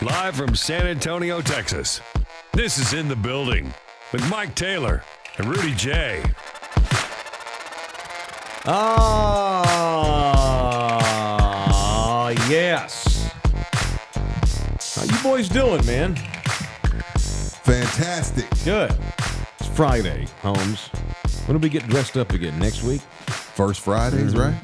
Live from San Antonio, Texas. This is In the Building with Mike Taylor and Rudy J. Yes. How you boys doing, man? Fantastic. Good. It's Friday, Holmes. When do we get dressed up again? Next week? First Fridays, right?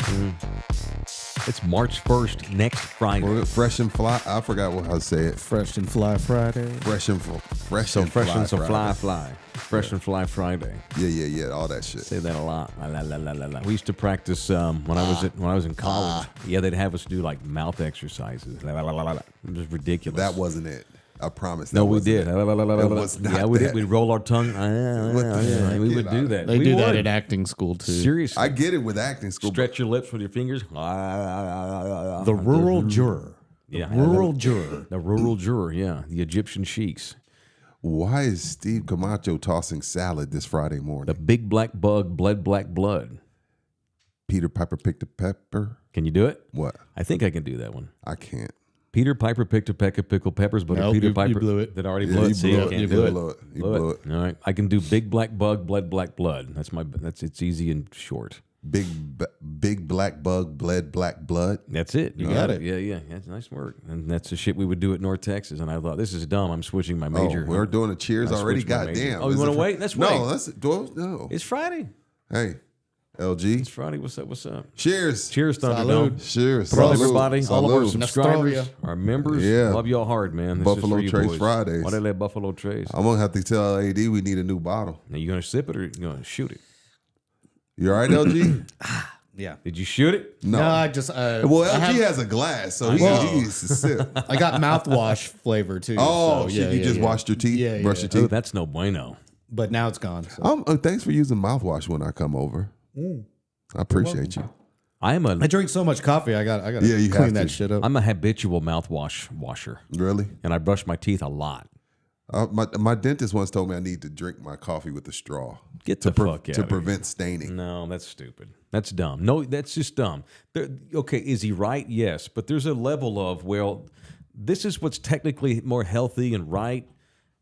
It's March 1st, next Friday. Or fresh and fly. I forgot how to say it. Fresh and Fly Friday. Fresh and Fresh fly. and Friday. fly. Fresh and fly Friday. Yeah. All that shit. Say that a lot. La. We used to practice when I was in college. Yeah, they'd have us do like mouth exercises. La. It was ridiculous. That wasn't it. I promise. No, we did. It was not Yeah, we that. did. We'd roll our tongue. We would do that. They We do that would. at acting school too. Seriously. I get it with acting school. Stretch your lips with your fingers. The rural juror. Yeah. The rural juror. The rural juror, yeah. The Egyptian sheiks. Why is Steve Camacho tossing salad this Friday morning? The big black bug bled black blood. Peter Piper picked a pepper. Can you do it? What? I think I can do that one. I can't. Peter Piper picked a peck of pickled peppers, but Nope, Peter you Piper blew it. that already Yeah, blew you it. See, blew I it. can't You do it. blew it. You Blew blew it. All right, I can do big black bug bled black blood. It's easy and short. Big black bug bled black blood. That's it. You got it. Yeah. That's nice work. And that's the shit we would do at North Texas. And I thought, this is dumb. I'm switching my major. Oh, we're doing a cheers I already. switched my major. Goddamn. Oh, you Is want it to fr- wait? Let's No, wait. no. It's Friday. Hey, LG. It's Friday. What's up? Cheers. Cheers, Thunderdome. Cheers. Hello, Salud. everybody. All of our Salud. subscribers, Nostalgia. our members. Yeah. Love y'all hard, man. This Buffalo is for you Trace boys. Fridays. Why they let Buffalo Trace? I'm going to have to tell AD we need a new bottle. Now, you going to sip it or you going to shoot it? You all right, LG? Yeah. Did you shoot it? No, I just. Well, LG has a glass, so he needs to sip. I got mouthwash flavor too. Oh, so, shit. You just washed your teeth? Yeah, Brush yeah. your Oh, teeth? that's no bueno. But now it's gone. So. Thanks for using mouthwash when I come over. I appreciate you. I drink so much coffee. I got Yeah, you to clean have that to. shit up. I'm a habitual mouthwash washer, Really? and I brush my teeth a lot. My dentist once told me I need to drink my coffee with a straw. Get the fuck out to of prevent staining. here. No, that's stupid. That's dumb. No, that's just dumb. Okay, is he right? Yes, but there's a level of, well, this is what's technically more healthy and right,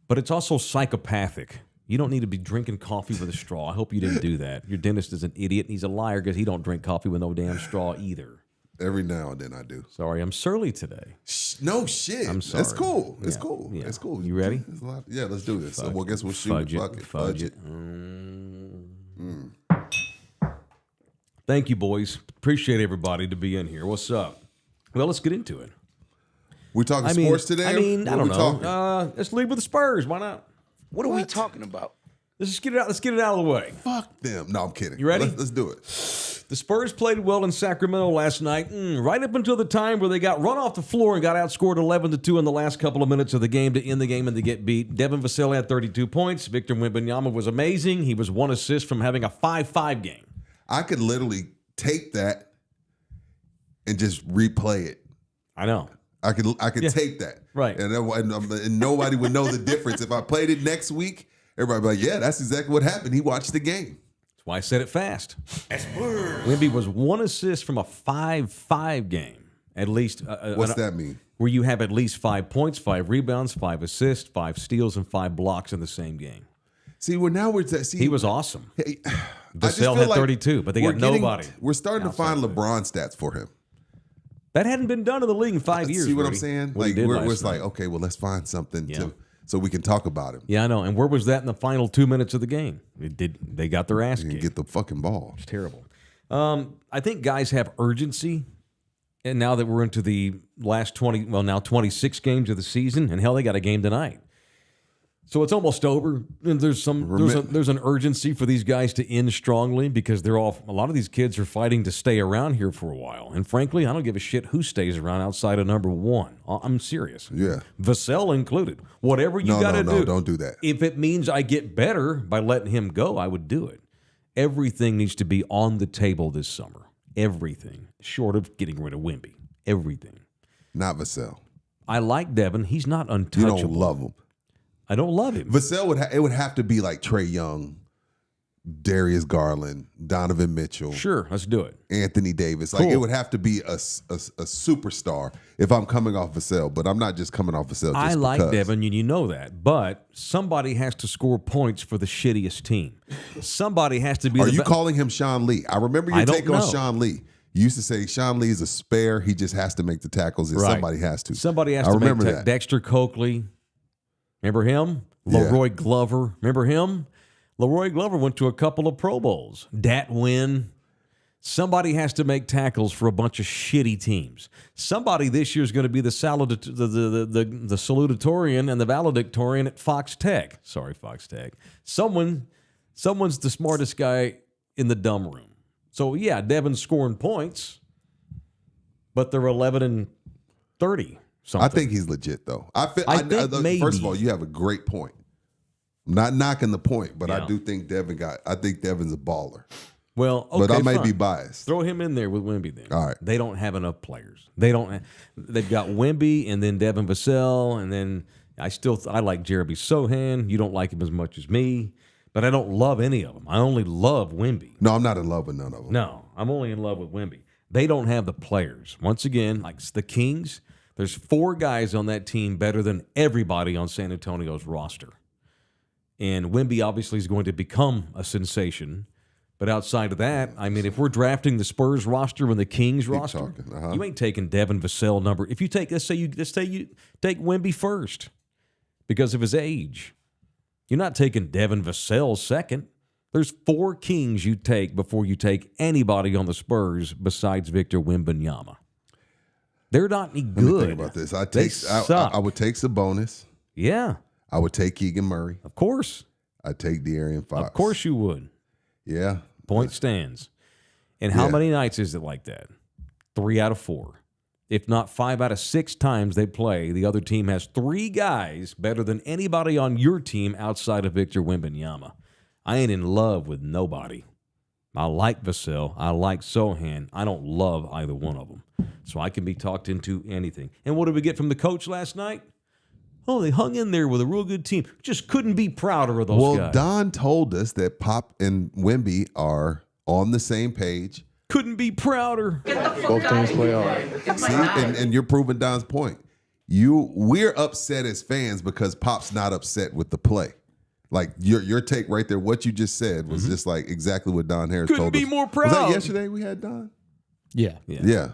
but it's also psychopathic. You don't need to be drinking coffee with a straw. I hope you didn't do that. Your dentist is an idiot, and he's a liar because he don't drink coffee with no damn straw either. Every now and then I do. Sorry, I'm surly today. No shit. I'm sorry. It's cool. It's Yeah, cool. yeah. It's cool. You ready? Yeah, let's do this. Well, guess we'll shoot it. Fuck it. Fudge it. Thank you, boys. Appreciate everybody to be in here. What's up? Well, let's get into it. We talking sports today? I What don't we know. talking? Let's lead with the Spurs. Why not? What are we talking about? Let's just get it out. Let's get it out of the way. Fuck them. No, I'm kidding. You ready? Let's do it. The Spurs played well in Sacramento last night, right up until the time where they got run off the floor and got outscored 11-2 in the last couple of minutes of the game to end the game and to get beat. Devin Vassell had 32 points. Victor Wembanyama was amazing. He was one assist from having a 5-5 game. I could literally tape that and just replay it. I know. I could tape that. Right. And nobody would know the difference. If I played it next week, everybody would be like, yeah, that's exactly what happened. He watched the game. That's why I said it fast. Wemby was one assist from a 5-5 game. At least. What's that mean? Where you have at least 5 points, 5 rebounds, 5 assists, 5 steals, and 5 blocks in the same game. See, He was awesome. Hey, Vassell had 32, but they got nobody. We're starting to find LeBron stats for him. That hadn't been done in the league in 5 years. See what I'm Rudy. saying? What he Like did we're last like, night. okay, well, let's find something Yeah. so we can talk about him. Yeah, I know. And where was that in the final 2 minutes of the game? They got their ass And kicked. get the fucking ball. It's terrible. I think guys have urgency. And now that we're into the last 26 games of the season, and hell, they got a game tonight. So it's almost over. And there's an urgency for these guys to end strongly because a lot of these kids are fighting to stay around here for a while. And frankly, I don't give a shit who stays around outside of number one. I'm serious. Yeah. Vassell included. Whatever you got to do. No, don't do that. If it means I get better by letting him go, I would do it. Everything needs to be on the table this summer. Everything. Short of getting rid of Wemby. Everything. Not Vassell. I like Devin. He's not untouchable. You don't love him. I don't love him. Vassell it would have to be like Trae Young Darius Garland, Donovan Mitchell. Sure, let's do it. Anthony Davis. Like, Cool. it would have to be a superstar if I'm coming off Vassell, but I'm not just coming off Vassell just I like because. Devin, and you know that. But somebody has to score points for the shittiest team. Somebody has to be Are the you be- calling him Sean Lee? I remember I your don't take on know. Sean Lee. You used to say Sean Lee is a spare. He just has to make the tackles, and Right. somebody has to. Somebody has I to remember make that. Dexter Coakley. Remember him? Yeah. Leroy Glover. Remember him? Leroy Glover went to a couple of Pro Bowls. Dat Win. Somebody has to make tackles for a bunch of shitty teams. Somebody this year is going to be the salutatorian and the valedictorian at Fox Tech. Sorry, Fox Tech. Someone's the smartest guy in the dumb room. So yeah, Devin's scoring points, but they're 11 and 30. Something. I think he's legit, though. I think maybe. First of all, you have a great point. I'm not knocking the point, but Yeah. I do think I think Devin's a baller. Well, okay, But I may fine. be biased. Throw him in there with Wemby then. All right. They don't have enough players. They've got Wemby and then Devin Vassell, and then I like Jeremy Sohan. You don't like him as much as me, but I don't love any of them. I only love Wemby. No, I'm not in love with none of them. No, I'm only in love with Wemby. They don't have the players. Once again, like the Kings, there's 4 guys on that team better than everybody on San Antonio's roster. And Wemby obviously is going to become a sensation. But outside of that, I mean, if we're drafting the Spurs roster and the Kings roster, talking, you ain't taking Devin Vassell number. If you take, let's say you take Wemby first because of his age. You're not taking Devin Vassell second. There's 4 Kings you take before you take anybody on the Spurs besides Victor Wembanyama. They're not any Let me good. think about this. Suck. I would take Sabonis. Yeah, I would take Keegan Murray. of course. I'd take De'Aaron Fox. Of course you would. Yeah. Point stands. And how Yeah. many nights is it like that? 3 out of 4. If not 5 out of 6 times they play, the other team has 3 guys better than anybody on your team outside of Victor Wembanyama. I ain't in love with nobody. I like Vassell. I like Sohan. I don't love either one of them. So I can be talked into anything. And what did we get from the coach last night? Oh, they hung in there with a real good team. Just couldn't be prouder of those Well, guys. Don told us that Pop and Wemby are on the same page. Couldn't be prouder. Both teams play hard. See, and you're proving Don's point. We're upset as fans because Pop's not upset with the play. Like your take right there, what you just said was just like exactly what Don Harris Couldn't told be us. more Was proud. that yesterday we had Don? Yeah. Yeah.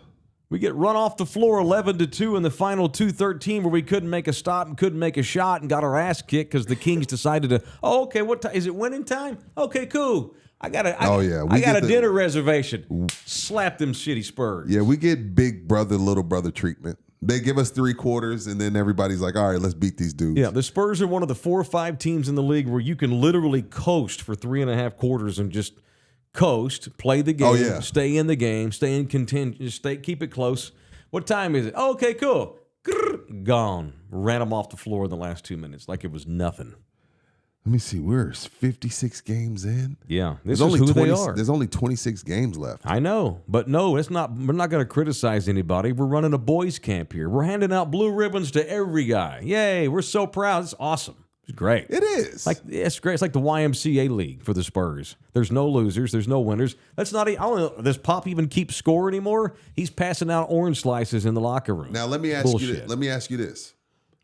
We get run off the floor 11-2 in the final 2:13 where we couldn't make a stop and couldn't make a shot and got our ass kicked because the Kings decided to, okay, what time? Is it winning time? Okay, cool. I got a dinner reservation. Slap them shitty Spurs. Yeah, we get big brother, little brother treatment. They give us 3 quarters, and then everybody's like, all right, let's beat these dudes. Yeah, the Spurs are one of the 4 or 5 teams in the league where you can literally coast for 3.5 quarters and just coast, play the game, Oh, yeah. stay in the game, stay in contention, keep it close. What time is it? Oh, okay, cool. Grrr, gone. Ran them off the floor in the last 2 minutes like it was nothing. Let me see. We're 56 games in. Yeah, this There's is only who 20, they are. There's only 26 games left. I know, but no, it's not. We're not going to criticize anybody. We're running a boys' camp here. We're handing out blue ribbons to every guy. Yay! We're so proud. It's awesome. It's great. It is. It's great. It's like the YMCA league for the Spurs. There's no losers. There's no winners. That's not. I don't know. Does Pop even keep score anymore? He's passing out orange slices in the locker room. Now let me ask you this. Let me ask you this.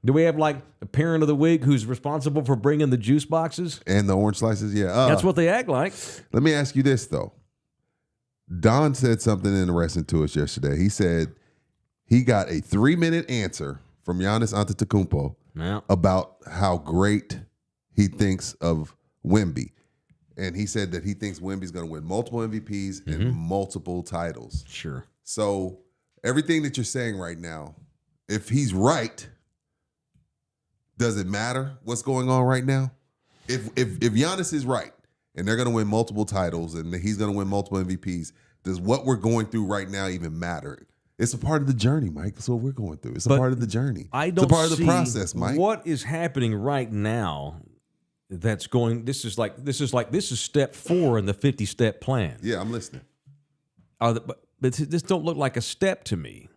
Do we have like a parent of the week who's responsible for bringing the juice boxes? And the orange slices, yeah. That's what they act like. Let me ask you this though. Don said something interesting to us yesterday. He said he got a 3-minute answer from Giannis Antetokounmpo Yeah. about how great he thinks of Wemby. And he said that he thinks Wemby's going to win multiple MVPs and multiple titles. Sure. So everything that you're saying right now, if he's right, does it matter what's going on right now? If Giannis is right and they're going to win multiple titles and he's going to win multiple MVPs, does what we're going through right now even matter? It's a part of the journey, Mike. That's what we're going through. It's a part of the journey. I don't it's a part see of the process, Mike. What is happening right now that's going this is step 4 in the 50-step plan. Yeah, I'm listening. But this don't look like a step to me.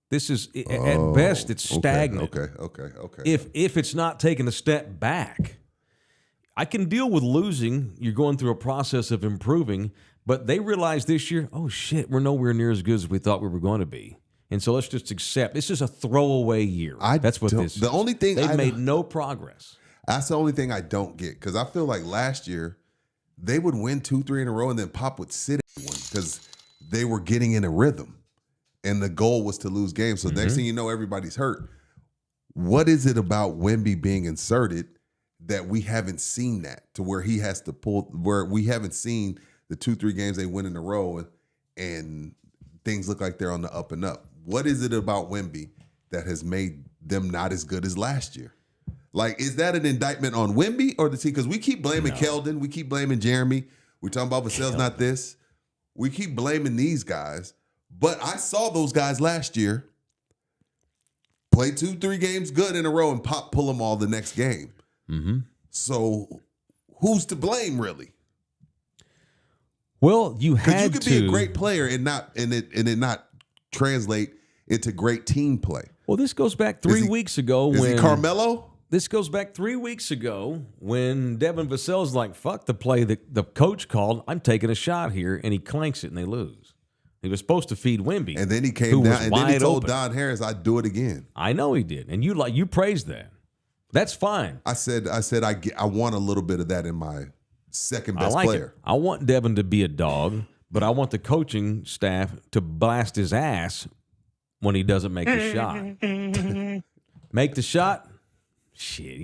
This is at best it's stagnant. Okay. If it's not taking a step back. I can deal with losing. You're going through a process of improving, but they realized this year, oh shit, we're nowhere near as good as we thought we were going to be. And so let's just accept this is a throwaway year. That's what this is. The only thing they've made no progress. That's the only thing I don't get, because I feel like last year they would win 2-3 in a row and then Pop would sit everyone because they were getting in a rhythm, and the goal was to lose games. So next thing you know, everybody's hurt. What is it about Wemby being inserted that we haven't seen that to where he has to pull, where we haven't seen the 2-3 games they win in a row and things look like they're on the up and up? What is it about Wemby that has made them not as good as last year? Like, is that an indictment on Wemby or the team? Because we keep blaming Keldon. We keep blaming Jeremy. We're talking about Vassell's not this. We keep blaming these guys. But I saw those guys last year play 2-3 games good in a row and Pop pull them all the next game. Mm-hmm. So who's to blame, really? Well, you had could be a great player and it not translate into great team play. Well, this goes back 3 weeks ago. Is he Carmelo? This goes back 3 weeks ago when Devin Vassell's like, fuck the play that the coach called. I'm taking a shot here, and he clanks it, and they lose. He was supposed to feed Wemby. And then he came down, and then he told Don Harris, I'd do it again. I know he did. And you praised that. That's fine. I said I want a little bit of that in my second best player. I want Devin to be a dog, but I want the coaching staff to blast his ass when he doesn't make the shot. Make the shot? Shit,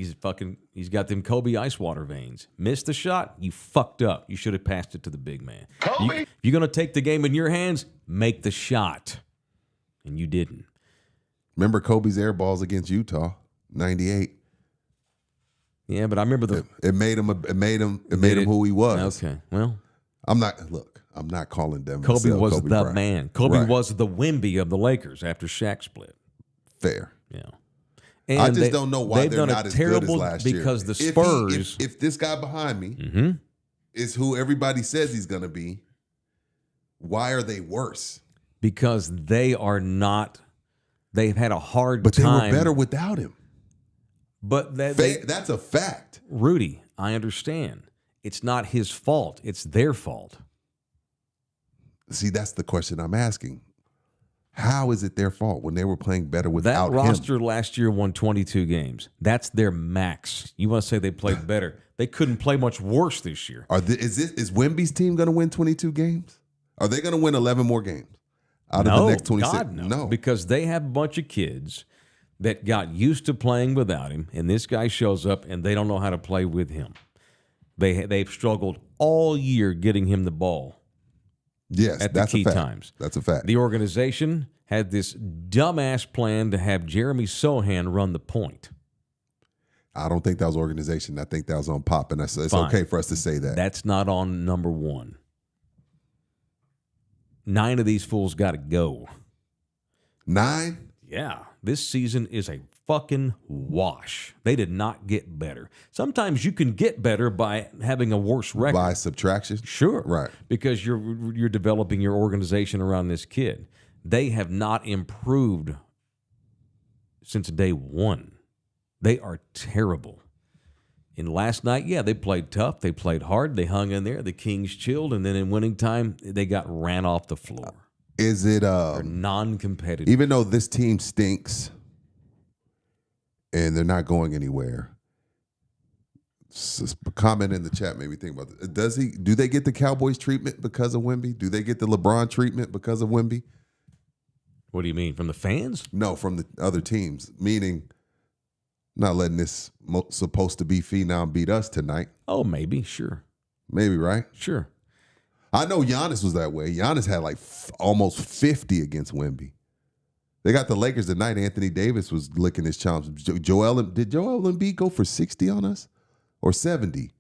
he's got them Kobe ice water veins. Missed the shot? You fucked up. You should have passed it to the big man. Kobe! If you're going to take the game in your hands, make the shot. And you didn't. Remember Kobe's air balls against Utah, 98. Yeah, but I remember it made him who he was. Okay, well, I'm not calling them. Kobe was the Bryant. man. Kobe was the Wemby of the Lakers after Shaq split. Fair. Yeah. And I just don't know why they're not as good as last year. Because the Spurs, if this guy behind me is who everybody says he's going to be, why are they worse? Because they are not. They've had a hard time. But they were better without him. But that's a fact. Rudy, I understand. It's not his fault. It's their fault. See, that's the question I'm asking. How is it their fault when they were playing better without him? That roster last year won 22 games. That's their max. You want to say they played better. They couldn't play much worse this year. Is Wemby's team going to win 22 games? Are they going to win 11 more games out of the next 26? God, no. Because they have a bunch of kids that got used to playing without him, and this guy shows up, and they don't know how to play with him. They've struggled all year getting him the ball. Yes, at the key times. That's a fact. The organization had this dumbass plan to have Jeremy Sohan run the point. I don't think that was organization. I think that was on Pop, and it's okay for us to say that. That's not on number one. 9 of these fools got to go. 9? Yeah. This season is a fucking wash. They did not get better. Sometimes you can get better by having a worse record. By subtraction? Sure. Right. Because you're developing your organization around this kid. They have not improved since day one. They are terrible. And last night, they played tough. They played hard. They hung in there. The Kings chilled. And then in winning time, they got ran off the floor. Is it They're non-competitive? Even though this team stinks and they're not going anywhere, a comment in the chat made me think about this. Do they get the Cowboys treatment because of Wemby? Do they get the LeBron treatment because of Wemby? What do you mean? From the fans? No, from the other teams. Meaning not letting this supposed to be phenom beat us tonight. Oh, maybe. Sure. Maybe, right? Sure. I know Giannis was that way. Giannis had like almost 50 against Wemby. They got the Lakers tonight. Anthony Davis was licking his chops. Did Joel Embiid go for 60 on us or 70?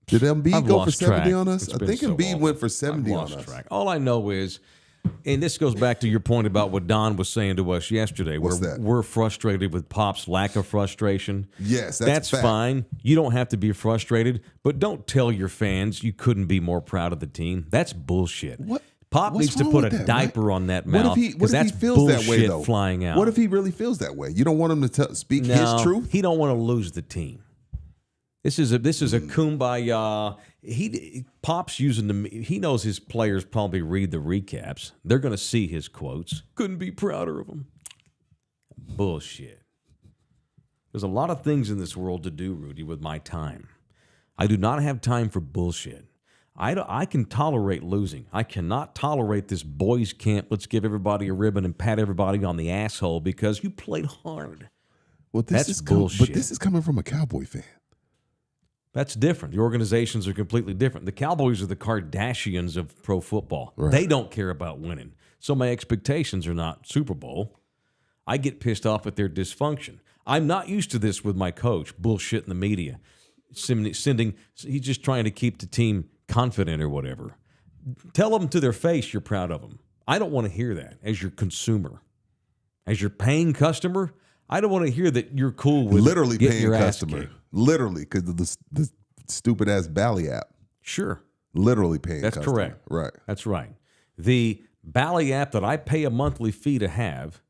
Did Embiid go for 70 on us? I think Embiid went for 70 on us. Track. All I know is, and this goes back to your point about what Don was saying to us yesterday. What's that? We're frustrated with Pop's lack of frustration. Yes, that's fine. You don't have to be frustrated, but don't tell your fans you couldn't be more proud of the team. That's bullshit. What? Pop needs to put a diaper on that mouth. What if he feels that way, though? Flying out. What if he really feels that way? You don't want him to speak his truth? He don't want to lose the team. This is a kumbaya. Pop's using he knows his players probably read the recaps. They're going to see his quotes. Couldn't be prouder of him. Bullshit. There's a lot of things in this world to do, Rudy, with my time. I do not have time for bullshit. I can tolerate losing. I cannot tolerate this boys' camp. Let's give everybody a ribbon and pat everybody on the asshole because you played hard. Well, That's bullshit. But this is coming from a Cowboy fan. That's different. The organizations are completely different. The Cowboys are the Kardashians of pro football. Right. They don't care about winning. So my expectations are not Super Bowl. I get pissed off at their dysfunction. I'm not used to this with my coach, bullshit in the media. He's just trying to keep the team confident or whatever. Tell them to their face you're proud of them. I don't want to hear that as your consumer. As your paying customer, I don't want to hear that you're cool with Literally getting paying your ass customer. kicked. Literally, because of the stupid ass Bally app. Sure. Literally paying That's customer. correct. Right. That's right. The Bally app that I pay a monthly fee to have,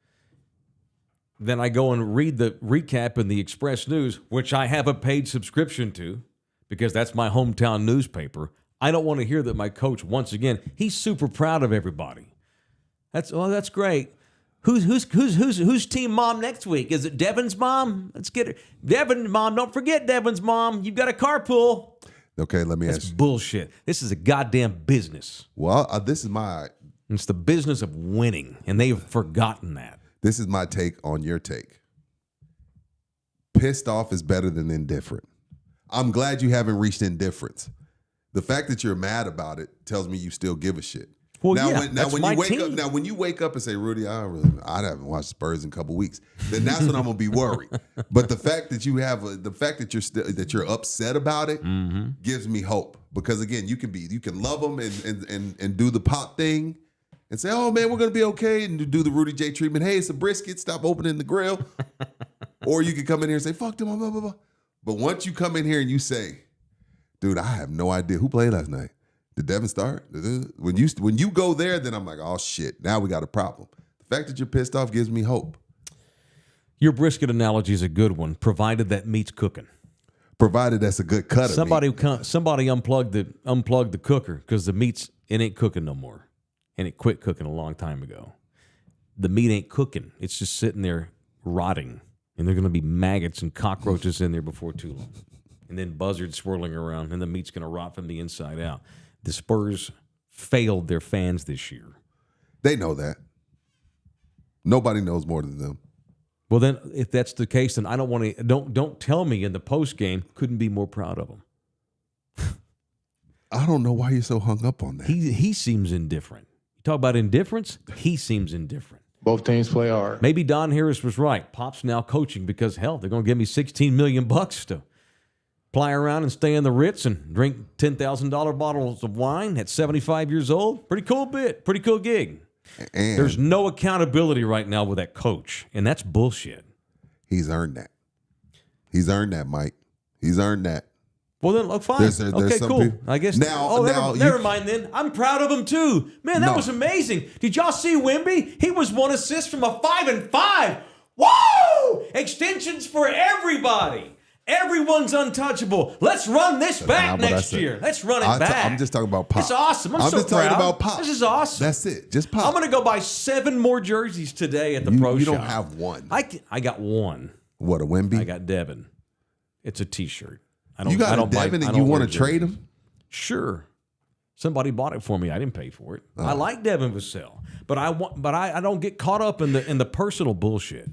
then I go and read the recap in the Express News, which I have a paid subscription to because that's my hometown newspaper. I don't want to hear that my coach, once again, he's super proud of everybody. That's great. Who's team mom next week? Is it Devin's mom? Let's get her. Devin's mom. Don't forget Devin's mom. You've got a carpool. Okay, let me That's ask you. bullshit. This is a goddamn business. Well, this is my It's the business of winning, and they've forgotten that. This is my take on your take. Pissed off is better than indifferent. I'm glad you haven't reached indifference. The fact that you're mad about it tells me you still give a shit. Well, When you wake up and say, Rudy, I haven't watched Spurs in a couple weeks, then that's when I'm gonna be worried. But the fact that that you're upset about it gives me hope. Because again, you can love them and do the pop thing and say, oh man, we're gonna be okay, and do the Rudy J treatment. Hey, it's a brisket, stop opening the grill. Or you can come in here and say, fuck them, blah, blah, blah. But once you come in here and you say, dude, I have no idea who played last night. Did Devin start? When you go there, then I'm like, oh shit, now we got a problem. The fact that you're pissed off gives me hope. Your brisket analogy is a good one, provided that meat's cooking. Provided that's a good cut of meat. Somebody unplugged the cooker because it ain't cooking no more, and it quit cooking a long time ago. The meat ain't cooking; it's just sitting there rotting, and there are going to be maggots and cockroaches in there before too long, and then buzzards swirling around, and the meat's going to rot from the inside out. The Spurs failed their fans this year. They know that. Nobody knows more than them. Well, then, if that's the case, then I don't want to. Don't tell me in the post game. Couldn't be more proud of him. I don't know why you're so hung up on that. He seems indifferent. You talk about indifference. He seems indifferent. Both teams play hard. Maybe Don Harris was right. Pop's now coaching because hell, they're going to give me $16 million to fly around and stay in the Ritz and drink $10,000 bottles of wine at 75 years old. Pretty cool gig. And there's no accountability right now with that coach, and that's bullshit. He's earned that. He's earned that, Mike. He's earned that. Well, then, look, fine. There's Okay, some cool. people- I guess. Now never mind then. I'm proud of him, too. Man, that was amazing. Did y'all see Wemby? He was one assist from a 5-and-5. Woo! Extensions for everybody. Everyone's untouchable. Let's run this back next year. Let's run it back. I'm just talking about Pop. It's awesome. I'm so just talking proud. about Pop. This is awesome. That's it. Just Pop. I'm going to go buy 7 more jerseys today at the pro shop. You don't have one. I got one. What, a Wemby? I got Devin. It's a T-shirt. You got a Devin and you want to trade him? Sure. Somebody bought it for me. I didn't pay for it. I like Devin Vassell, but I don't get caught up in the personal bullshit.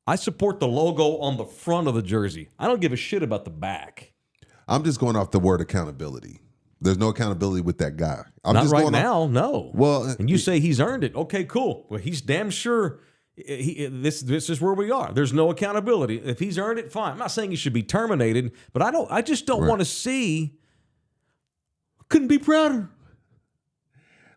I support the logo on the front of the jersey. I don't give a shit about the back. I'm just going off the word accountability. There's no accountability with that guy. Not right now, no. Well, and you say he's earned it. Okay, cool. Well, he's damn sure. This is where we are. There's no accountability. If he's earned it, fine. I'm not saying he should be terminated, but I just don't want to see. Couldn't be prouder.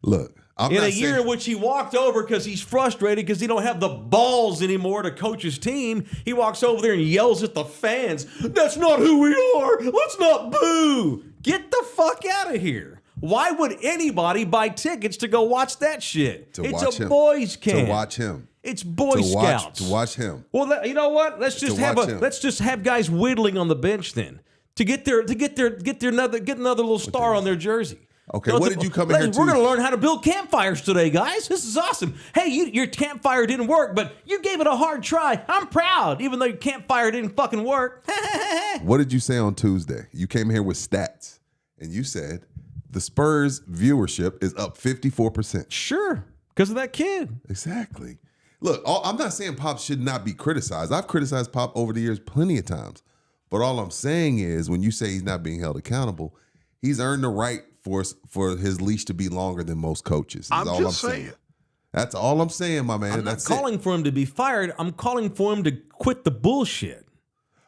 Look, in a year in which he walked over because he's frustrated because he don't have the balls anymore to coach his team, he walks over there and yells at the fans, "That's not who we are. Let's not boo. Get the fuck out of here." Why would anybody buy tickets to go watch that shit? To It's watch a him. boys' camp. To watch him. It's Boy To Scouts. watch him. Well, you know what? Let's just have guys whittling on the bench then to get another little star on their jersey. Okay, what did you come in here to? We're going to learn how to build campfires today, guys. This is awesome. Hey, your campfire didn't work, but you gave it a hard try. I'm proud, even though your campfire didn't fucking work. What did you say on Tuesday? You came here with stats, and you said the Spurs viewership is up 54%. Sure, because of that kid. Exactly. Look, I'm not saying Pop should not be criticized. I've criticized Pop over the years plenty of times. But all I'm saying is when you say he's not being held accountable, he's earned the right for his leash to be longer than most coaches. That's all I'm saying. That's all I'm saying, my man. I'm not calling for him to be fired. I'm calling for him to quit the bullshit.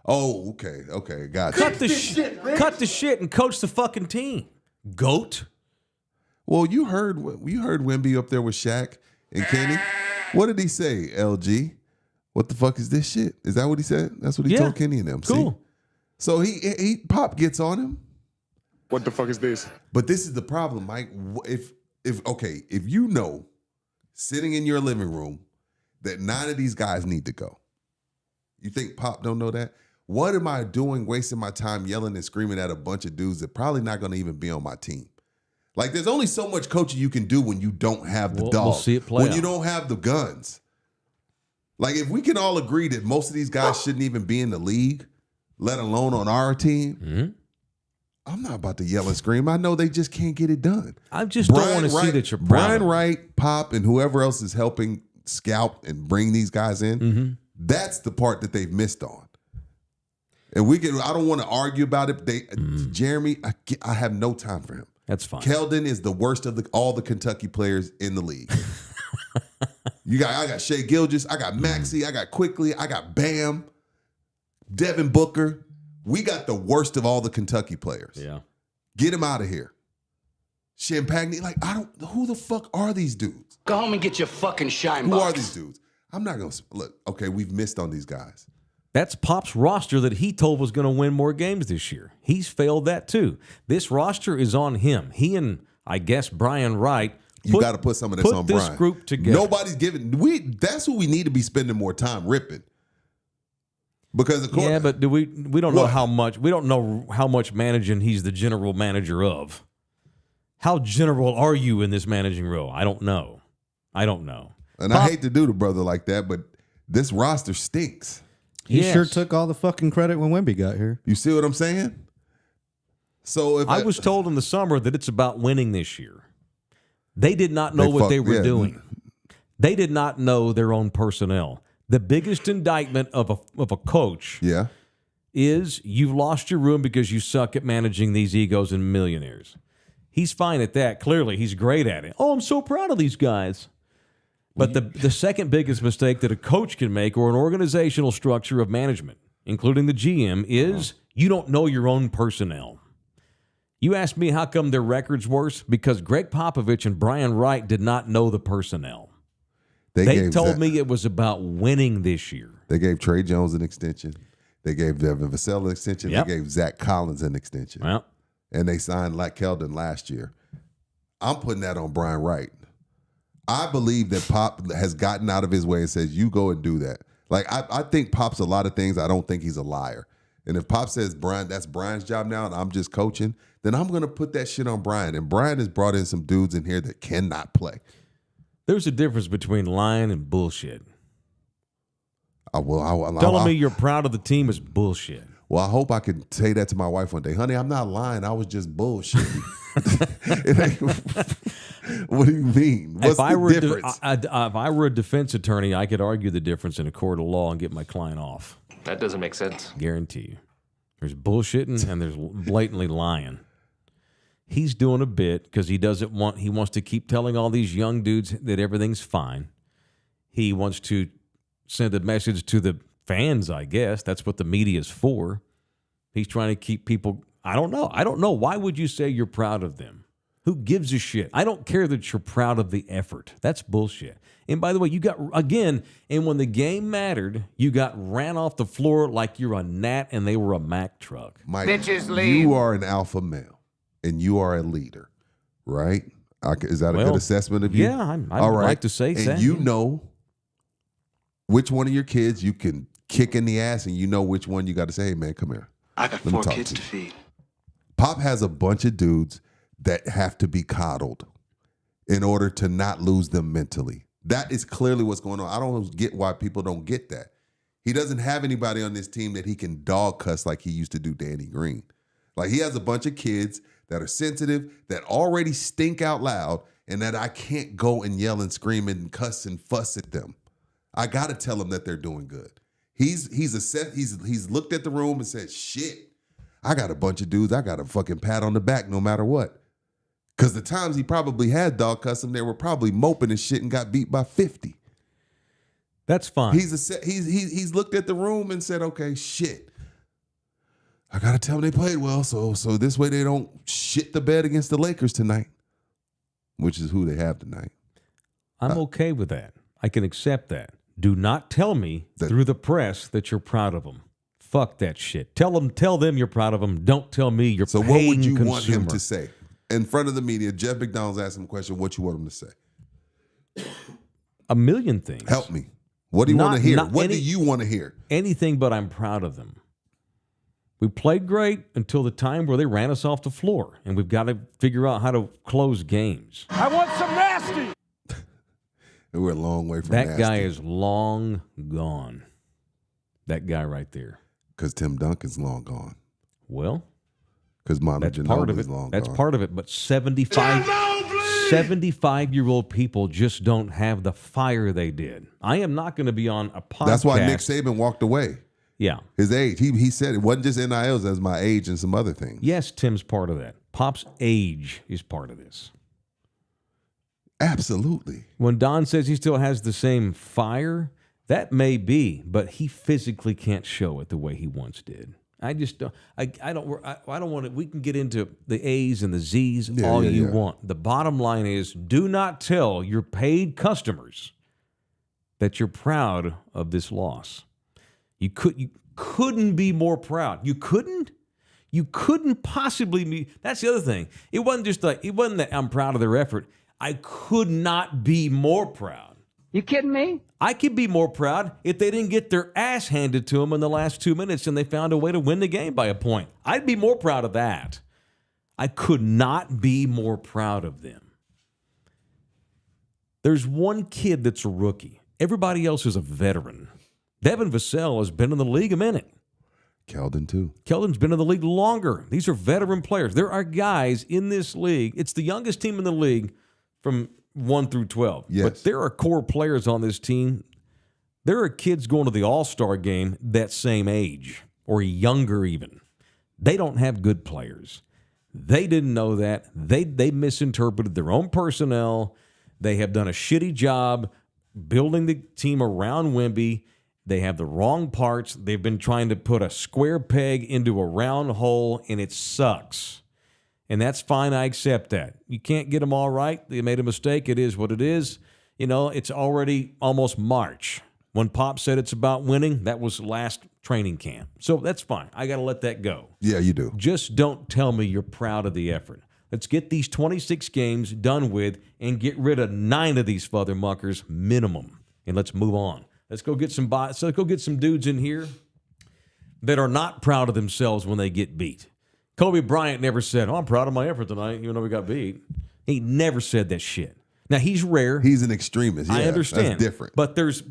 Oh, okay, gotcha. Cut the shit and coach the fucking team. Goat. Well, you heard Wemby up there with Shaq and Kenny. What did he say, LG? What the fuck is this shit? Is that what he said? That's what he told Kenny and them. Cool. See? So he Pop gets on him. What the fuck is this? But this is the problem, Mike. If you know, sitting in your living room, that 9 of these guys need to go, you think Pop don't know that? What am I doing wasting my time yelling and screaming at a bunch of dudes that probably not going to even be on my team? Like, there's only so much coaching you can do when you don't have the dog. We'll see it play when out. you don't have the guns. Like, if we can all agree that most of these guys shouldn't even be in the league, let alone on our team, I'm not about to yell and scream. I know they just can't get it done. I just don't want to see that you're proud. Brian Wright, Pop, and whoever else is helping scout and bring these guys in, that's the part that they've missed on. And I don't want to argue about it. Jeremy, I have no time for him. That's fine. Keldon is the worst of all the Kentucky players in the league. I got Shea Gilgeous, I got Maxey, I got Quickly, I got Bam, Devin Booker. We got the worst of all the Kentucky players. Yeah. Get him out of here. Champagne, who the fuck are these dudes? Go home and get your fucking shine Who box. are these dudes? I'm not going to, look, okay, we've missed on these guys. That's Pop's roster that he told was going to win more games this year. He's failed that too. This roster is on him. He and, I guess, Brian Wright. You got to put some of this on Brian. Put this group together. Nobody's giving, that's who we need to be spending more time ripping. Because of course, yeah, but we don't know how much. We don't know how much managing he's the general manager of. How general are you in this managing role? I don't know. And I hate to do the brother like that, but this roster stinks. He sure took all the fucking credit when Wemby got here. You see what I'm saying? So if I was told in the summer that it's about winning this year. They did not know what they were doing. They did not know their own personnel. The biggest indictment of a coach is you've lost your room because you suck at managing these egos and millionaires. He's fine at that. Clearly, he's great at it. Oh, I'm so proud of these guys. But the second biggest mistake that a coach can make, or an organizational structure of management, including the GM, is you don't know your own personnel. You ask me how come their record's worse? Because Greg Popovich and Brian Wright did not know the personnel. They told me it was about winning this year. They gave Trey Jones an extension. They gave Devin Vassell an extension. They gave Zach Collins an extension. Well, and they signed Keldon last year. I'm putting that on Brian Wright. I believe that Pop has gotten out of his way and says, you go and do that. Like, I think Pop's a lot of things. I don't think he's a liar. And if Pop says, Brian, that's Brian's job now and I'm just coaching, then I'm going to put that shit on Brian. And Brian has brought in some dudes in here that cannot play. There's a difference between lying and bullshit. Telling me you're proud of the team is bullshit. Well, I hope I can say that to my wife one day. Honey, I'm not lying. I was just bullshitting. What do you mean? What's the difference? If I were a defense attorney, I could argue the difference in a court of law and get my client off. That doesn't make sense. Guarantee you. There's bullshitting and there's blatantly lying. He's doing a bit because he wants to keep telling all these young dudes that everything's fine. He wants to send a message to the fans, I guess. That's what the media is for. He's trying to keep people, I don't know. Why would you say you're proud of them? Who gives a shit? I don't care that you're proud of the effort. That's bullshit. And by the way, you got, again, and when the game mattered, you got ran off the floor like you're a gnat and they were a Mack truck. Mike, you are an alpha male and you are a leader. right? Is that a Well, good assessment of you? Yeah, I All would right. like to say and that. you know which one of your kids you can kick in the ass, and you know which one you got to say, hey, man, come here. I got Let me 4 talk kids to to you. feed. Pop has a bunch of dudes that have to be coddled in order to not lose them mentally. That is clearly what's going on. I don't get why people don't get that. He doesn't have anybody on this team that he can dog cuss like he used to do Danny Green. Like, he has a bunch of kids that are sensitive, that already stink out loud, and that I can't go and yell and scream and cuss and fuss at them. I got to tell them that they're doing good. He's looked at the room and said, shit, I got a bunch of dudes I got to fucking pat on the back no matter what. Because the times he probably had dog cuss them, they were probably moping and shit and got beat by 50. That's fine. He's looked at the room and said, okay, shit, I got to tell them they played well, so this way they don't shit the bed against the Lakers tonight, which is who they have tonight. I'm okay with that. I can accept that. Do not tell me through the press that you're proud of them. Fuck that shit. Tell them you're proud of them. Don't tell me you're So paying what would you consumer. want him to say? In front of the media, Jeff McDonald's asked him a question, what you want him to say? A million things. Help me. What do you want to hear? What do any- you want to hear? Anything but I'm proud of them. We played great until the time where they ran us off the floor, and we've got to figure out how to close games. I want some nasty. We're a long way from That nasty. guy is long gone. That guy right there. Because Tim Duncan's long gone. Well, Because Manu that's part of Ginobili's it. long That's gone. part of it. But 75-year-old people just don't have the fire they did. I am not going to be on a podcast. That's why Nick Saban walked away. Yeah. His age. He said it wasn't just NILs, as my age and some other things. Yes, Tim's part of that. Pop's age is part of this. Absolutely. When Don says he still has the same fire, that may be, but he physically can't show it the way he once did. I just don't. I don't want to. We can get into the A's and the Z's all you want. The bottom line is, do not tell your paid customers that you're proud of this loss. You couldn't be more proud. You couldn't possibly be. That's the other thing. It wasn't that I'm proud of their effort. I could not be more proud. You kidding me? I could be more proud if they didn't get their ass handed to them in the last 2 minutes and they found a way to win the game by a point. I'd be more proud of that. I could not be more proud of them. There's one kid that's a rookie. Everybody else is a veteran. Devin Vassell has been in the league a minute. Keldon, too. Keldon's been in the league longer. These are veteran players. There are guys in this league. It's the youngest team in the league from 1 through 12. Yes. But there are core players on this team. There are kids going to the All-Star game that same age or younger even. They don't have good players. They didn't know that. They misinterpreted their own personnel. They have done a shitty job building the team around Wemby. They have the wrong parts. They've been trying to put a square peg into a round hole, and it sucks. And that's fine. I accept that. You can't get them all right. They made a mistake. It is what it is. You know, it's already almost March. When Pop said it's about winning, that was last training camp. So that's fine. I got to let that go. Yeah, you do. Just don't tell me you're proud of the effort. Let's get these 26 games done with and get rid of 9 of these motherfuckers minimum. And let's move on. Let's go get some dudes in here that are not proud of themselves when they get beat. Kobe Bryant never said, I'm proud of my effort tonight, even though we got beat. He never said that shit. Now, he's rare. He's an extremist. Yeah, I understand. That's different. But there's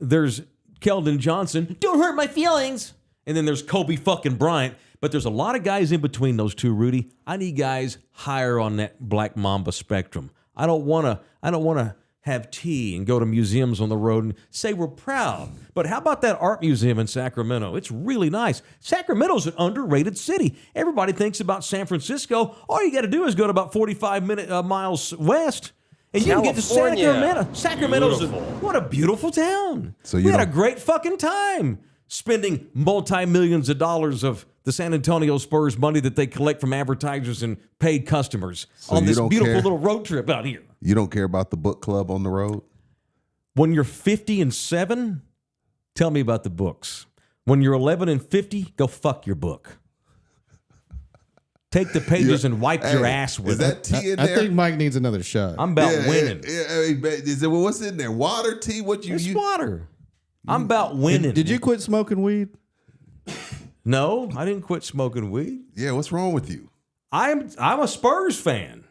Keldon Johnson, don't hurt my feelings. And then there's Kobe fucking Bryant. But there's a lot of guys in between those two, Rudy. I need guys higher on that Black Mamba spectrum. I don't want to have tea and go to museums on the road and say we're proud. But how about that art museum in Sacramento? It's really nice. Sacramento's an underrated city. Everybody thinks about San Francisco. All you got to do is go to about 45 miles west, and you can get to Sacramento. Sacramento's what a beautiful town. So we had a great fucking time spending multi-millions of dollars of the San Antonio Spurs money that they collect from advertisers and paid customers on this beautiful little road trip out here. You don't care about the book club on the road? When you're 50 and 7, tell me about the books. When you're 11 and 50, go fuck your book. take the pages and wipe your ass with Is that it. tea in I there? think Mike needs another shot. I'm about winning. Is it, what's in there? Water, tea? What you It's use? water. I'm about winning. Did you quit smoking weed? No, I didn't quit smoking weed. Yeah, what's wrong with you? I'm a Spurs fan.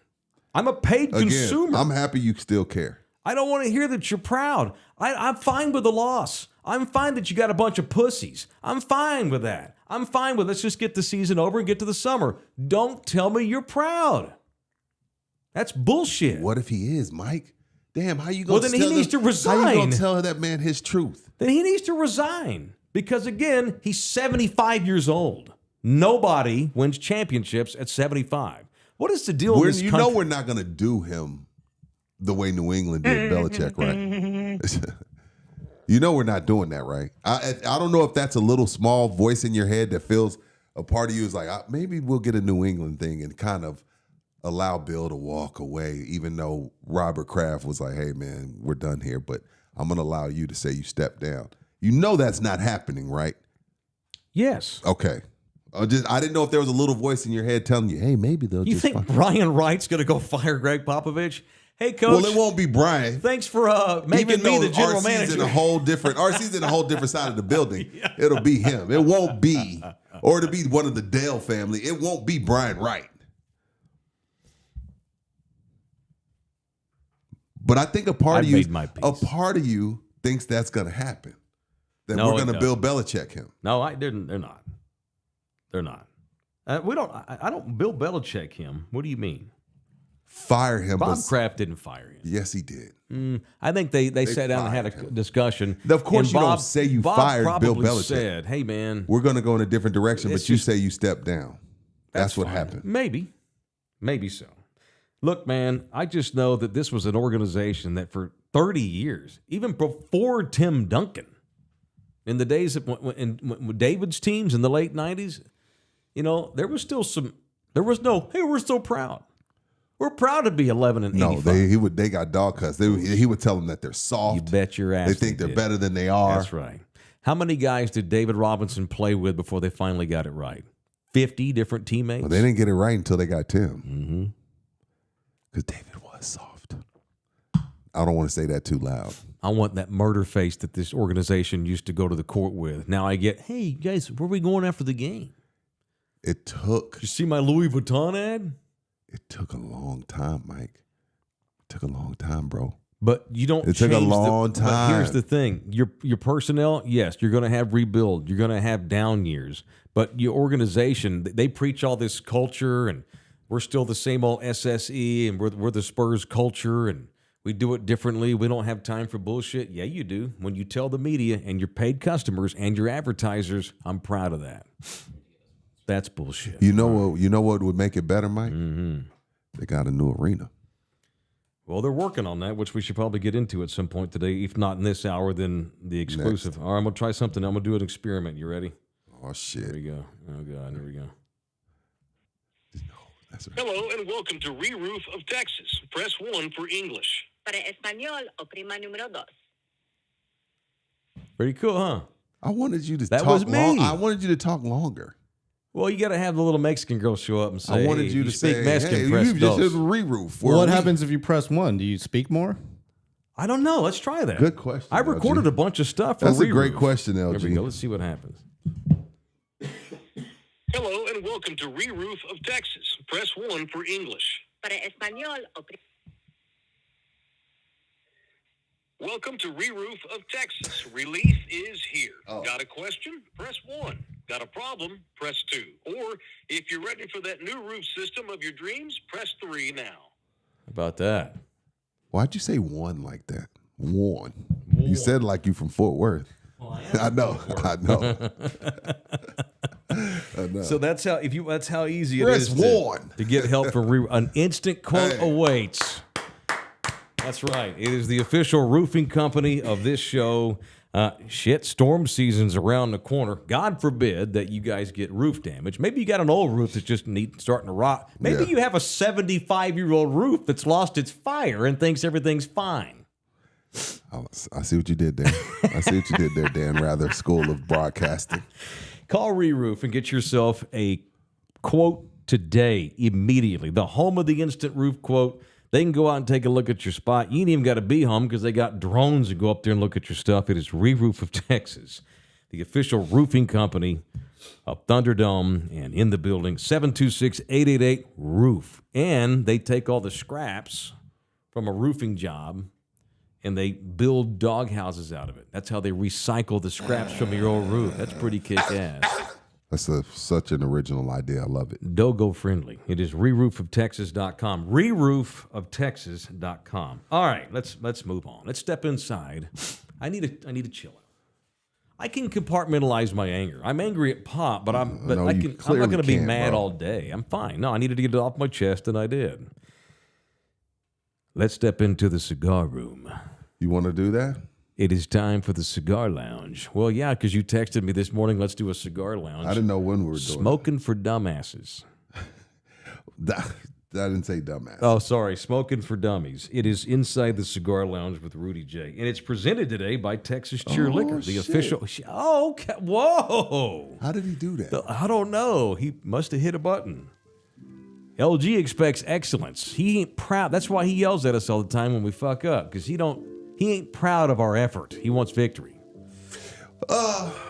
I'm a paid Again, consumer. I'm happy you still care. I don't want to hear that you're proud. I'm fine with the loss. I'm fine that you got a bunch of pussies. I'm fine with that. I'm fine with let's just get the season over and get to the summer. Don't tell me you're proud. That's bullshit. What if he is, Mike? Damn, how you Well, gonna? then he needs to How you resign. gonna tell that man his truth? Then he needs to resign because, again, he's 75 years old. Nobody wins championships at 75. What is the deal in this You country? know we're not gonna do him the way New England did Belichick, right? You know we're not doing that, right? I don't know if that's a little small voice in your head that feels a part of you is like, maybe we'll get a New England thing and kind of allow Bill to walk away, even though Robert Kraft was like, hey, man, we're done here, but I'm going to allow you to say you step down. You know that's not happening, right? Yes. Okay. I didn't know if there was a little voice in your head telling you, hey, maybe they'll You just think Brian Wright's going to go fire Greg Popovich? Hey, coach. Well, it won't be Brian. Thanks for making Even me though the general RC's manager. RC's in a whole different side of the building. It'll be him. It won't be, or it'll be one of the Dale family. It won't be Brian Wright. But I think a part of you thinks that's going to happen. That No, we're it going to Bill Belichick him. No, I didn't. They're not. They're not. We don't. I don't. Bill Belichick him. What do you mean? Fire him. Bob Kraft didn't fire him. Yes, he did. I think they sat down and had a discussion. Of course, and you Bob, don't say you Bob fired Bill probably Belichick. said, "Hey, man, We're going to go in a different direction, It's but you just- say you step down. That's what fine. happened. Maybe so. Look, man, I just know that this was an organization that for 30 years, even before Tim Duncan, in the days of when David's teams in the late 90s, there was still there was no, hey, we're so proud. We're proud to be 11 and 85. No, they got dog cuss. He would tell them that they're soft. You bet your ass They think they're did. better than they are. That's right. How many guys did David Robinson play with before they finally got it right? 50 different teammates? Well, they didn't get it right until they got Tim. Because David was soft. I don't want to say that too loud. I want that murder face that this organization used to go to the court with. Now I get, hey, guys, where are we going after the game? It took You see my Louis Vuitton ad? a long time, Mike. It took a long time, bro. But you don't It took a change long But here's time. the thing. Your personnel, yes, you're going to have rebuild. You're going to have down years. But your organization, they preach all this culture, and we're still the same old SSE, and we're the Spurs culture, and we do it differently. We don't have time for bullshit. Yeah, you do. When you tell the media and your paid customers and your advertisers, I'm proud of that. That's bullshit. You know what would make it better, Mike? They got a new arena. Well, they're working on that, which we should probably get into at some point today. If not in this hour, then the exclusive. All right, I'm going to try something. I'm going to do an experiment. You ready? Oh, Here shit. we go. Oh, God. Here we go. That's right. Hello and welcome to Re-Roof of Texas. Press 1 for English. Para español, oprima número 2. Pretty cool, huh? I wanted you to That talk was me. I wanted you to talk longer. Well, you got to have the little Mexican girl show up and say, I wanted hey, you to speak say, Mexican, hey, press you just dos. did a re-roof. Well, what happens if you press 1? Do you speak more? I don't know. Let's try that. Good question, I recorded LG. a bunch of stuff for That's a great Re-Roof. question, Here we LG. go. Let's see what happens. Hello and welcome to Re-Roof of Texas. Press 1 for English. Para español, Welcome to Re-Roof of Texas. Relief is here. Oh. Got a question? Press 1. Got a problem? Press 2. Or if you're ready for that new roof system of your dreams, press 3 now. How about that? Why'd you say one like that? One. You said like you from Fort Worth. I know. I know. So that's how easy it Press is one. to get help from an instant quote Hey. awaits. That's right. It is the official roofing company of this show. Storm season's around the corner. God forbid that you guys get roof damage. Maybe you got an old roof that's just starting to rot. Maybe Yeah. you have a 75-year-old roof that's lost its fire and thinks everything's fine. I see what you did there. I see what you did there, Dan Rather, School of Broadcasting. Call Re-Roof and get yourself a quote today, immediately. The home of the Instant Roof quote. They can go out and take a look at your spot. You ain't even got to be home because they got drones that go up there and look at your stuff. It is Re-Roof of Texas, the official roofing company of Thunderdome, and in the building, 726-888-ROOF. And they take all the scraps from a roofing job and they build dog houses out of it. That's how they recycle the scraps from your old roof. That's pretty kick-ass. That's such an original idea. I love it. Dogo friendly. It is reroofoftexas.com. Reroofoftexas.com. All right, let's move on. Let's step inside. I need to chill out. I can compartmentalize my anger. I'm angry at Pop, but I'm not going to be mad all day. I'm fine. No, I needed to get it off my chest, and I did. Let's step into the cigar room. You want to do that? It is time for the cigar lounge. Well, yeah, because you texted me this morning, let's do a cigar lounge. I didn't know when we were doing Smoking for dumbasses. I didn't say dumbass. Oh, sorry. Smoking for Dummies. It is inside the cigar lounge with Rudy J. And it's presented today by Texas Cheer Liquor, the official. Oh, okay. Whoa. How did he do that? I don't know. He must have hit a button. LG expects excellence. He ain't proud. That's why he yells at us all the time when we fuck up, because he ain't proud of our effort. He wants victory.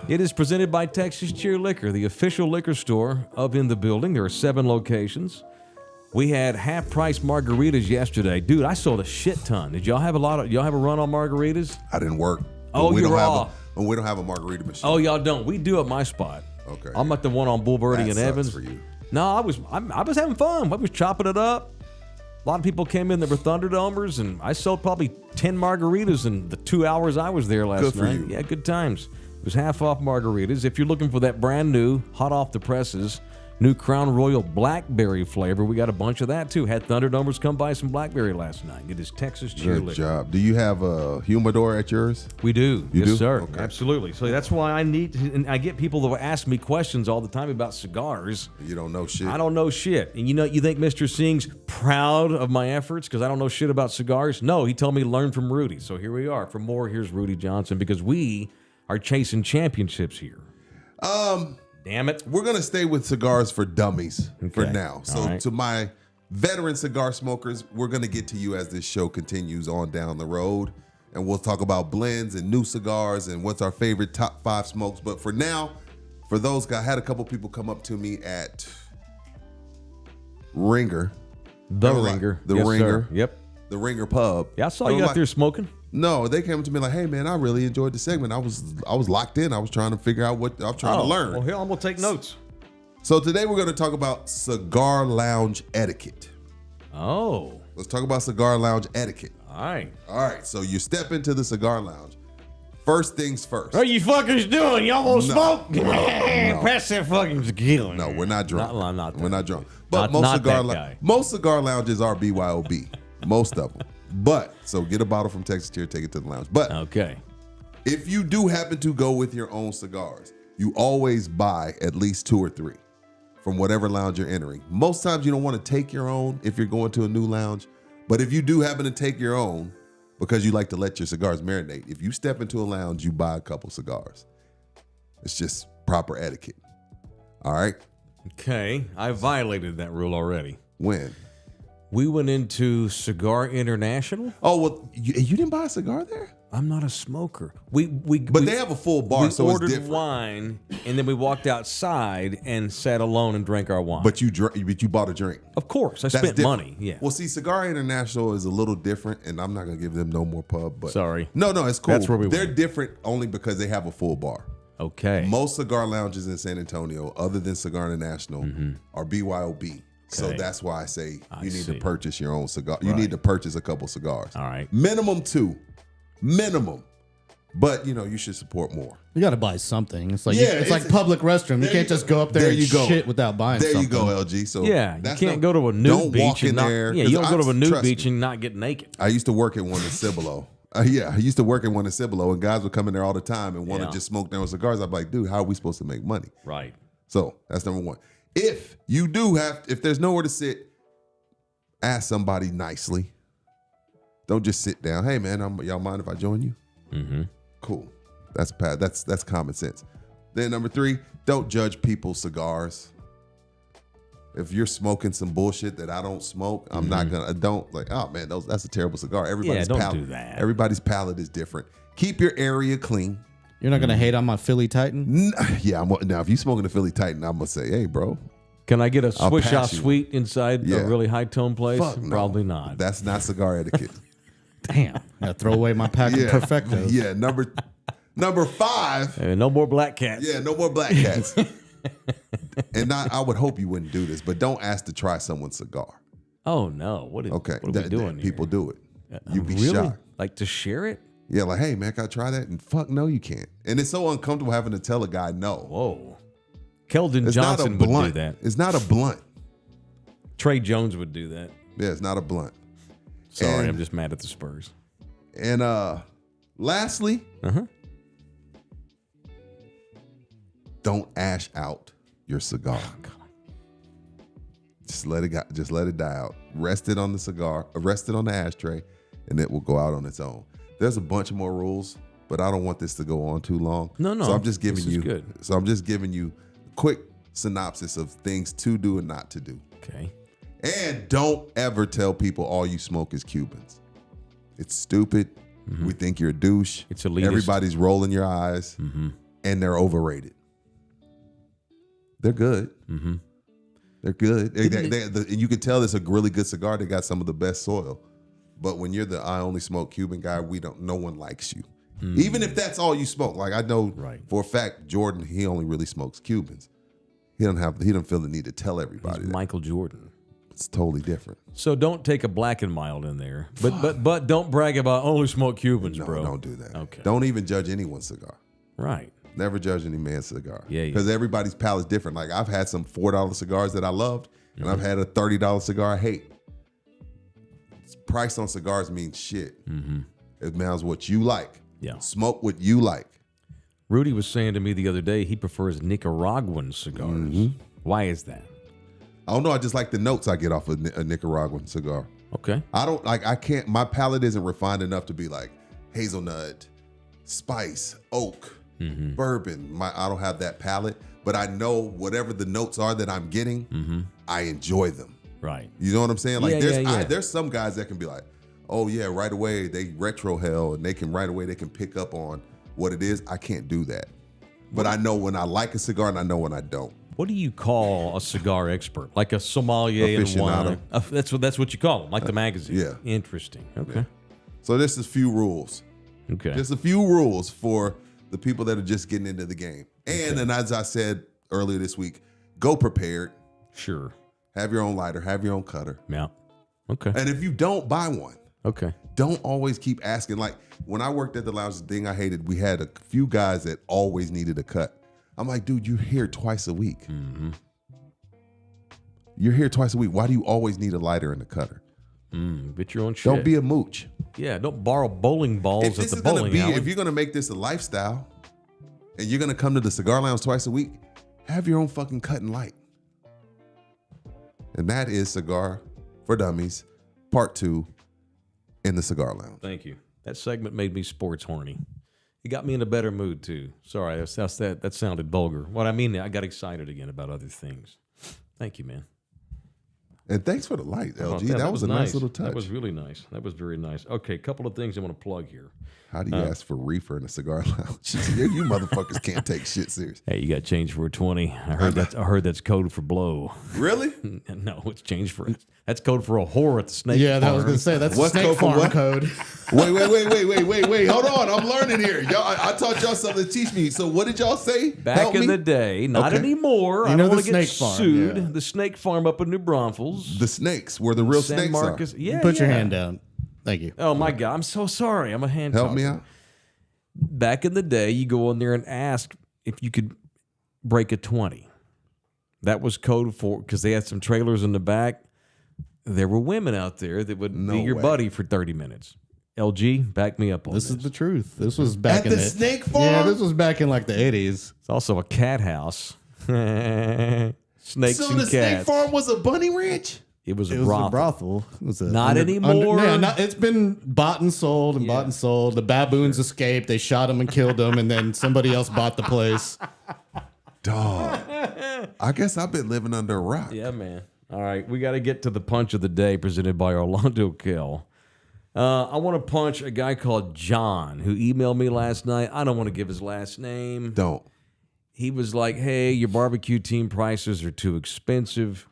It is presented by Texas Cheer Liquor, the official liquor store of In the Building. There are 7 locations. We had half-price margaritas yesterday. Dude, I sold a shit ton. Did y'all have a run on margaritas? I didn't work. Oh, we you're don't off. We don't have a margarita machine. Oh, y'all don't. We do at my spot. Okay. I'm at the one on Bulverde and sucks Evans. for you. No, I was having fun. I was chopping it up. A lot of people came in that were Thunderdomers, and I sold probably 10 margaritas in the 2 hours I was there last night. Good for you. Yeah, good times. It was half off margaritas. If you're looking for that brand new, hot off the presses, new Crown Royal Blackberry flavor, we got a bunch of that too. Had Thunderdomers come by some Blackberry last night. It is Texas Cheer Good Liquor. job. Do you have a humidor at yours? We do. You yes, do? sir. Okay. Absolutely. So that's why and I get people that ask me questions all the time about cigars. You don't know shit. I don't know shit. And you think Mr. Singh's proud of my efforts because I don't know shit about cigars? No, he told me learn from Rudy. So here we are. For more, here's Rudy Johnson, because we are chasing championships here. Damn it. We're going to stay with cigars for dummies for Okay. now. So All right. to my veteran cigar smokers, we're going to get to you as this show continues on down the road. And we'll talk about blends and new cigars and what's our favorite top 5 smokes. But for now, for those guys, I had a couple people come up to me at Ringer. The Remember, like, Ringer. the Yes, Ringer. sir. Yep. The Ringer Pub. Yeah, I saw They you were out like- there smoking. No, they came to me like, "Hey man, I really enjoyed the segment. I was locked in. I was trying to figure out what I'm trying to learn." Well, here, I'm going to take notes. So today we're going to talk about cigar lounge etiquette. Oh, Let's talk about cigar lounge etiquette. all right. All right, so you step into the cigar lounge. First things first. What are you fuckers doing? Y'all want to No. smoke? No. Pass that fucking tequila. No, we're not drunk. I'm not we're that not drunk. guy. But Not that guy. most cigar lounges are BYOB. Most of them. But so get a bottle from Texas Cheer, take it to the lounge. But Okay. if you do happen to go with your own cigars, you always buy at least 2 or 3 from whatever lounge you're entering. Most times you don't want to take your own if you're going to a new lounge. But if you do happen to take your own because you like to let your cigars marinate, if you step into a lounge, you buy a couple cigars. It's just proper etiquette. All right? Okay. I violated that rule already. When? We went into Cigar International. Oh, well, you didn't buy a cigar there? I'm not a smoker. But they have a full bar, we so it's ordered different. wine, and then we walked outside and sat alone and drank our wine. But you bought a drink. of course, I That's spent different. money. Yeah. Well, see, Cigar International is a little different, and I'm not gonna give them no more pub. But Sorry. no, it's cool. That's where we They're went. different only because they have a full bar. Okay. Most cigar lounges in San Antonio, other than Cigar International, are BYOB. So Okay. that's why I say I you need see. to purchase your own cigar. You Right. need to purchase a couple cigars. All right. Minimum 2. Minimum. But you should support more. You got to buy something. It's like Yeah, it's like it's- public restroom. You there can't you just go. go up there There and you go. shit without buying There something. you go, LG. So Yeah, you that's can't no- go to a nude don't beach walk in and not. there. Yeah, you 'cause don't go to a nude trust beach me. and not get naked. I used to work at one in Cibolo. I used to work at one in Cibolo, and guys would come in there all the time and want to Yeah. just smoke their own cigars. I'd be like, dude, how are we supposed to make money? Right. So that's number 1. If you do if there's nowhere to sit, ask somebody nicely. Don't just sit down. Hey man, y'all mind if I join you? Mm-hmm. Cool. That's common sense. Then number 3, don't judge people's cigars. If you're smoking some bullshit that I don't smoke, I'm not gonna. I don't like. Oh man, that's a terrible cigar. Everybody's don't palate, do that. Everybody's palate is different. Keep your area clean. You're not going to hate on my Philly Titan? Yeah, now if you smoking a Philly Titan, I'm gonna say, hey, bro. Can I get a swish pass out you. sweet inside Yeah. a really high tone place? Fuck no. Probably not. That's not cigar etiquette. Damn. Gotta throw away my pack of Perfectos. Yeah, number 5. No more black cats. Yeah, no more black cats. And I would hope you wouldn't do this, but don't ask to try someone's cigar. Oh no! What are we doing here? People do it. You'd be really? shocked. Like to share it? Yeah, like, hey man, can I try that? And fuck no, you can't. And it's so uncomfortable having to tell a guy no. Whoa! Keldon It's not a Johnson would do blunt. that. It's not a blunt. Trey Jones would do that. Yeah, it's not a blunt. Sorry, And- I'm just mad at the Spurs. And lastly, don't ash out your cigar. Just let it die out. Rest it on the cigar, rest it on the ashtray, and it will go out on its own. There's a bunch of more rules, but I don't want this to go on too long. No. So I'm just giving this is you good. So I'm just giving you a quick synopsis of things to do and not to do. Okay. And don't ever tell people all you smoke is Cubans. It's stupid. We think you're a douche. It's elitist. Everybody's rolling your eyes, and they're overrated. They're good. They're good. And you can tell it's a really good cigar. They got some of the best soil. But when you're the I only smoke Cuban guy, no one likes you. Even if that's all you smoke. Like I know for a fact, Jordan, he only really smokes Cubans. He don't feel the need to tell everybody that. Michael Jordan. It's totally different. So don't take a black and mild in there, but don't brag about only smoke Cubans, No, bro. don't do that. Okay. Don't even judge anyone's cigar. Right. Never judge any man's cigar. Yeah. Because everybody's palate's different. Like I've had some $4 cigars that I loved, and I've had a $30 cigar I hate. Price on cigars means shit. It matters what you like. Yeah. Smoke what you like. Rudy was saying to me the other day he prefers Nicaraguan cigars. Why is that? I don't know. I just like the notes I get off of a Nicaraguan cigar. Okay. I can't, my palate isn't refined enough to be like hazelnut, spice, oak, bourbon. I don't have that palate, but I know whatever the notes are that I'm getting, I enjoy them. Right. You know what I'm saying? Like Yeah. there's some guys that can be like, oh yeah, right away they retro hell and they can pick up on what it is. I can't do that. But I know when I like a cigar and I know when I don't. What do you call a cigar expert? Like a sommelier in Aficionado. wine? That's what you call them, like the magazine. yeah. Interesting. Okay. So this is few rules. Okay. Just a few rules for the people that are just getting into the game. And as I said earlier this week, go prepared. Sure. Have your own lighter. Have your own cutter. Yeah. Okay. And if you don't buy one, Okay. don't always keep asking. Like when I worked at the lounge, the thing I hated, we had a few guys that always needed a cut. I'm like, dude, you're here twice a week. You're here twice a week. Why do you always need a lighter and a cutter? Get your own shit. Don't be a mooch. Yeah, don't borrow bowling balls If at this the is gonna bowling be, alley. if you're gonna make this a lifestyle, and you're gonna come to the cigar lounge twice a week, have your own fucking cut and light. And that is Cigar for Dummies, Part 2 in the Cigar Lounge. Thank you. That segment made me sports horny. It got me in a better mood too. Sorry, that sounded vulgar. What I mean, I got excited again about other things. Thank you, man. And thanks for the light, How about LG. That was a nice little touch. That was really nice. That was very nice. Okay, a couple of things I want to plug here. How do you ask for reefer in a cigar lounge? You motherfuckers can't take shit serious. Hey, you got change for a 20. I heard that's code for blow. Really? No, it's change for that's code for a whore at the snake. Yeah, that was farm. going to say, that's What's Snake code for Farm what? code. Wait. Hold on. I'm learning here. Y'all, I taught y'all something to teach me. So what did y'all say? Back Help in me. the day, not Okay. anymore. You I know don't the want to get snake farm, sued. yeah. The snake farm up in New Braunfels. The snakes, where the real San snakes Marcos. are. Yeah, Put your yeah. hand down. Thank you. Oh my God, I'm so sorry. I'm a hand. Help me talker. out. Back in the day, you go in there and ask if you could break a 20. That was code for, because they had some trailers in the back. There were women out there that would No be your way. buddy for 30 minutes. LG, back me up on This this. is the truth. This was back At in the snake farm? Yeah, this was back in like the 80s. It's also a cat house. Snakes So and the snake cats. farm was a bunny ranch? It was a It was brothel. a brothel. It was a Not anymore. it's been bought and sold and bought and sold. The baboons escaped. They shot them and killed them, and then somebody else bought the place. Dog. I guess I've been living under a rock. Yeah, man. All right, we got to get to the punch of the day presented by Orlando Kill. I want to punch a guy called John who emailed me last night. I don't want to give his last name. Don't. He was like, hey, your barbecue team prices are too expensive.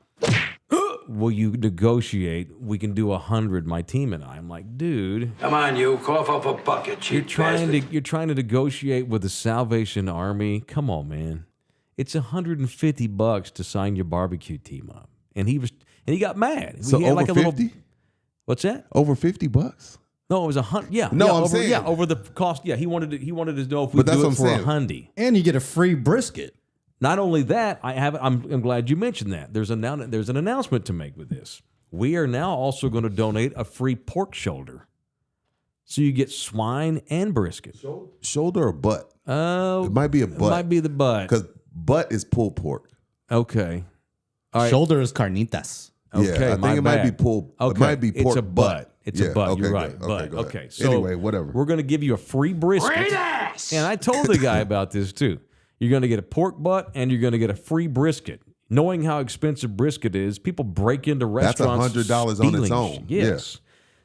Will you negotiate? We can do 100, my team and I. I'm like, dude. Come on, you. Cough up a bucket, You're trying to negotiate with the Salvation Army. Come on, man. It's $150 to sign your barbecue team up. And he got mad. So He had over 50? What's that? Over $50? No, it was 100. Yeah. No, yeah, I'm over, saying. Yeah, over the cost. Yeah, he wanted to know if we But that's do what it I'm for saying. 100. And you get a free brisket. Not only that, I'm glad you mentioned that. There's an announcement to make with this. We are now also going to donate a free pork shoulder. So you get swine and brisket. Shoulder or butt? Oh, It might be a butt. It might be the butt. Because butt is pulled pork. Okay. All right. Shoulder is carnitas. Okay, Yeah, I think it might be pulled. Okay. It might be pork It's a butt. It's a Yeah, butt. okay, You're right. good. Butt. go ahead. Okay. So anyway, whatever. We're going to give you a free brisket. And I told the guy about this too. You're going to get a pork butt and you're going to get a free brisket. Knowing how expensive brisket is, people break into That's restaurants. $100 on stealing its own. shit. Yes.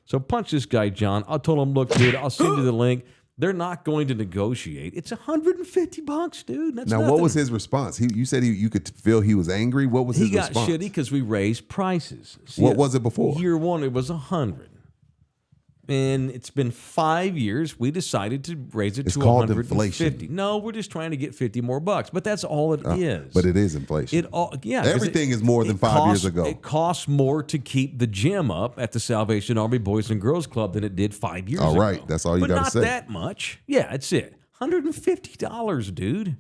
So punch this guy, John. I told him, look, dude, I'll send you the link. They're not going to negotiate. It's $150, dude. That's Now, nothing. what was his response? You said you could feel he was angry. What was He his got response? shitty because we raised prices. See, What was it before? Year one, it was 100. And it's been 5 years. We decided to raise it It's to called 150. inflation. No, we're just trying to get 50 more bucks. But that's all it is. But it is inflation. It all, yeah. 'cause Everything is more than 5 costs- years ago. It costs more to keep the gym up at the Salvation Army Boys and Girls Club than it did 5 years ago. All right, that's all you but gotta not say. that much. Yeah, that's it. $150, dude.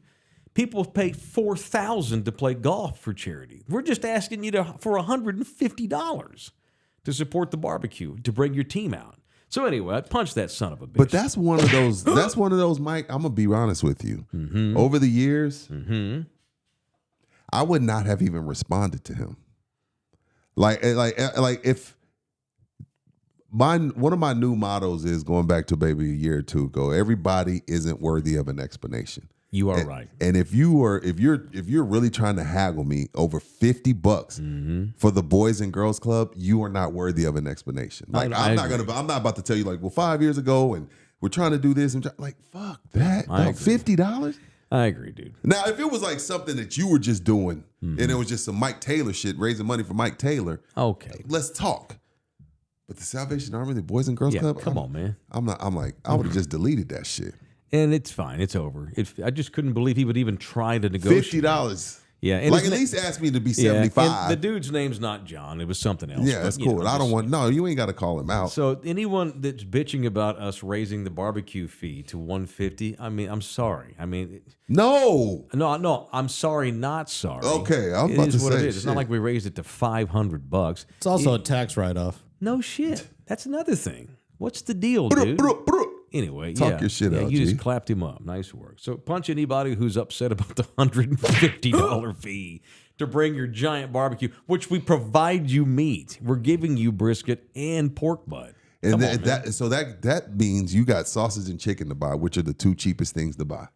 People pay $4,000 to play golf for charity. We're just asking you for $150 to support the barbecue, to bring your team out. So anyway, I punched that son of a bitch. But that's one of those. That's one of those, Mike. I'm gonna be honest with you. Mm-hmm. Over the years, I would not have even responded to him. Like if one of my new mottos is going back to maybe a year or two ago. Everybody isn't worthy of an explanation. You are right. And if you're really trying to haggle me over $50 for the Boys and Girls Club, you are not worthy of an explanation. Like I'm not about to tell you like, well, 5 years ago and we're trying to do this and like, fuck that. I agree. $50? I agree, dude. Now, if it was like something that you were just doing and it was just some Mike Taylor shit, raising money for Mike Taylor, Okay. let's talk. But the Salvation Army, the Boys and Girls Yeah, Club, come on, man. I would have just deleted that shit. And it's fine. It's over. I just couldn't believe he would even try to negotiate. $50. Yeah. And Like his at na- least ask me to be Yeah, 75. and the dude's name's not John. It was something else. Yeah, but, that's you cool. know, I don't just- want. No, you ain't got to call him out. So anyone that's bitching about us raising the barbecue fee to $150, I mean, I'm sorry. I mean, No. no, I'm sorry, not sorry. Okay, I was It about is to what say, it is. It's not shit. like we raised it to $500. It's also a tax write-off. No shit. That's another thing. What's the deal, dude? Anyway, Talk your shit out, You G. just clapped him up. Nice work. So punch anybody who's upset about the $150 fee to bring your giant barbecue, which we provide you meat. We're giving you brisket and pork butt. And Come that, on, man. that means you got sausage and chicken to buy, which are the two cheapest things to buy.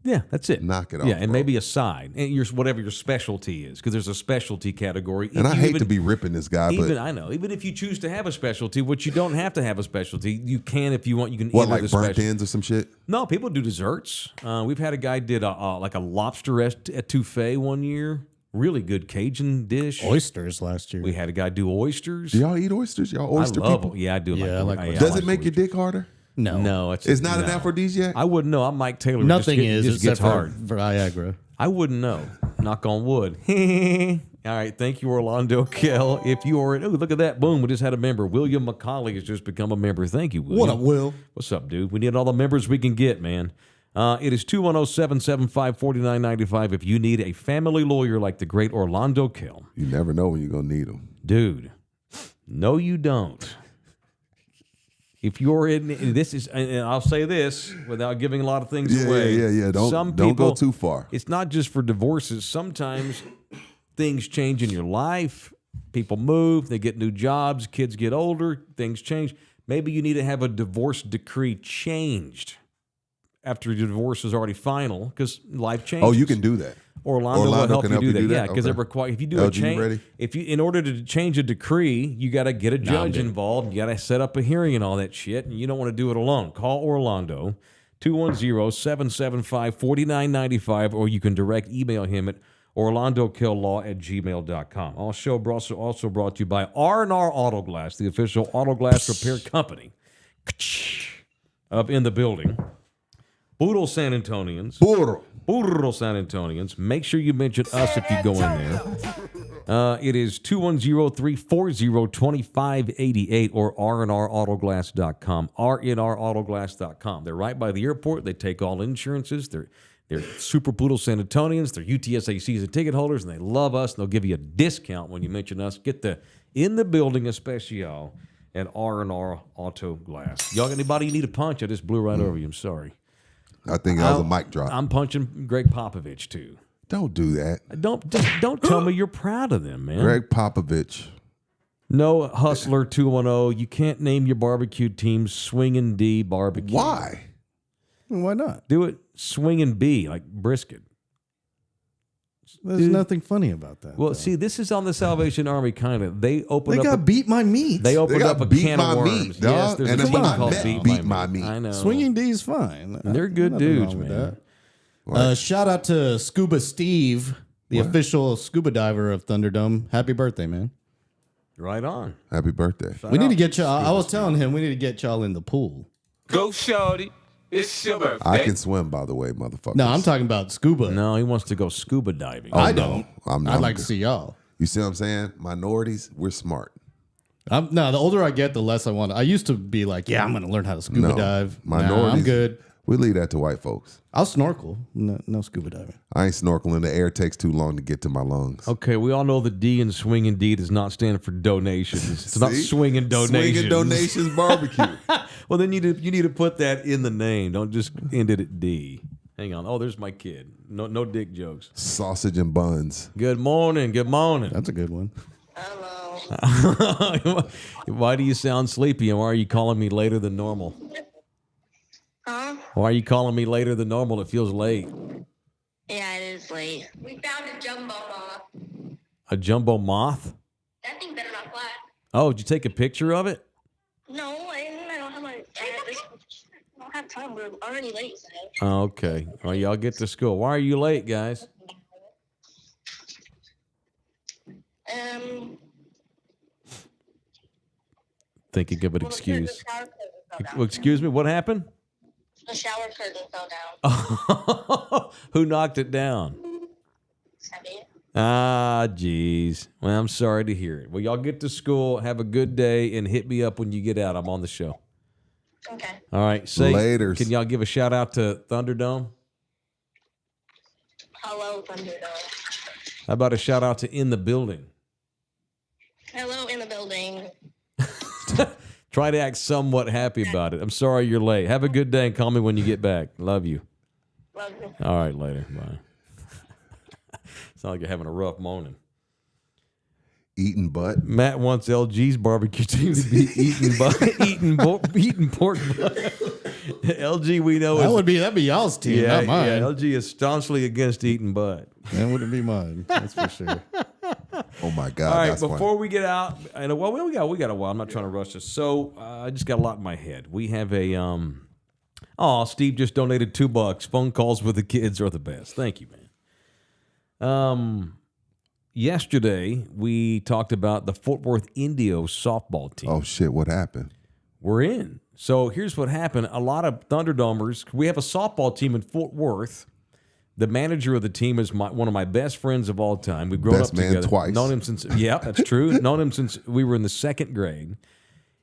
Yeah, that's it. Knock it off, Yeah, and bro. maybe a side, and whatever your specialty is, because there's a specialty category. And If I you hate even- to be ripping this guy, Even but I know. Even if you choose to have a specialty, which you don't have to have a specialty, you can if you want. You can what, enter like the burnt specialty. ends or some shit? No, people do desserts. We've had a guy did like a lobster etouffee one year. Really good Cajun dish. Oysters last year. We had a guy do oysters. Do y'all eat oysters? Y'all oyster I love people? them. Yeah, I do. Yeah, I like oysters. Does it make your dick harder? No. No, It's not an aphrodisiac? I wouldn't know. I'm Mike Taylor. Nothing It is just except gets hard. for Viagra. I wouldn't know. Knock on wood. All right. Thank you, Orlando Kell. If you are, oh, look at that. Boom. We just had a member. William McCauley has just become a member. Thank you, William. What up, Will? What's up, dude? We need all the members we can get, man. It is 210-775-4995 if you need a family lawyer like the great Orlando Kell. You never know when you're going to need them. Dude, no, you don't. If you're in this is, and I'll say this without giving a lot of things away. Yeah. Don't go too far. It's not just for divorces. Sometimes things change in your life. People move, they get new jobs, kids get older, things change. Maybe you need to have a divorce decree changed after your divorce is already final because life changes. Oh, you can do that. Orlando will help can you do that. Yeah, because Okay. it requires if you do a LG, change. ready? If you in order to change a decree, you got to get a judge involved. You got to set up a hearing and all that shit, and you don't want to do it alone. Call Orlando 210-775-4995, or you can direct email him at orlandokilllaw@gmail.com. Our show also brought to you by R&R Auto Glass, the official auto glass repair company. Up in the building. Boodle San Antonians. Burro. Burro San Antonians. Make sure you mention us if you go in there. It is 210-340-2588 or rnrautoglass.com. rnrautoglass.com. They're right by the airport. They take all insurances. They're Super Poodle San Antonians. They're UTSA season ticket holders, and they love us. And they'll give you a discount when you mention us. Get the In the Building Especial at R&R Auto Glass. Y'all got anybody you need to punch? I just blew right over you. I'm sorry. I think that was a mic drop. I'm punching Greg Popovich, too. Don't do that. Don't tell me you're proud of them, man. Greg Popovich. No Hustler 210. You can't name your barbecue team Swingin' D Barbecue. Why? Why not? Do it Swingin' B, like brisket. There's nothing funny about that. Well, though. see, this is on the Salvation Army kind of. They opened They up. got beat my meat. They opened got up a beat can my of worms. meat, Yes, dog. there's And a it's team not called met Beat, beat my my meat. I know. Swinging D is fine. They're good Nothing dudes, wrong with man. that. Shout out to Scuba Steve, the official scuba diver of Thunderdome. Happy birthday, man. Right on. Happy birthday. We need to get y'all. I was telling him we need to get y'all in the pool. Go, shorty. It's your birthday. I can swim, by the way, motherfucker. No, I'm talking about scuba. No, he wants to go scuba diving. Oh, I no. don't. I'm I'd like to see y'all. You see what I'm saying? Minorities, we're smart. No, the older I get, the less I want. I used to be like, yeah, I'm going to learn how to scuba No. dive. Minorities. Nah, I'm good. We leave that to white folks. I'll snorkel. No scuba diving. I ain't snorkeling. The air takes too long to get to my lungs. Okay, we all know the D in Swingin' D does not stand for donations. It's not See? swinging donations. Swinging donations barbecue. Well, then you need to put that in the name. Don't just end it at D. Hang on. Oh, there's my kid. No dick jokes. Sausage and buns. Good morning. Good morning. That's a good one. Why do you sound sleepy, and why are you calling me later than normal? Huh? Why are you calling me later than normal? It feels late. Yeah, it is late. We found a jumbo moth. A jumbo moth? That thing better not fly. Oh, did you take a picture of it? No, I don't have my. I don't have time. We're already late. Oh, okay. Well, y'all get to school. Why are you late, guys? Thinking of an excuse. The shower curtain fell down. Well, excuse me, what happened? The shower curtain fell down. Who knocked it down? Savvy. Ah, geez. Well, I'm sorry to hear it. Well, y'all get to school, have a good day, and hit me up when you get out. I'm on the show. Okay. All right. Say, Laters. Can y'all give a shout out to Thunderdome? Hello, Thunderdome. How about a shout out to In the Building? Hello, in the building. Try to act somewhat happy about it. I'm sorry you're late. Have a good day and call me when you get back. Love you. Love you. All right, later. Bye. Sound like you're having a rough morning. Eating butt. Matt wants LG's barbecue team to be eating pork butt. LG, we know That'd be y'all's team, not mine. Yeah, LG is staunchly against eating butt. That wouldn't be mine. That's for sure. Oh my God. All right, that's before funny. we get out, I know. Well, we got a while. I'm not trying to rush this. So I just got a lot in my head. We have a Steve just donated $2. Phone calls with the kids are the best. Thank you, man. Yesterday we talked about the Fort Worth Indios softball team. Oh shit, what happened? We're in. So here's what happened. A lot of Thunderdomers. We have a softball team in Fort Worth. The manager of the team is one of my best friends of all time. We've grown Best up man together. twice. Known him since that's true. Known him since we were in the second grade.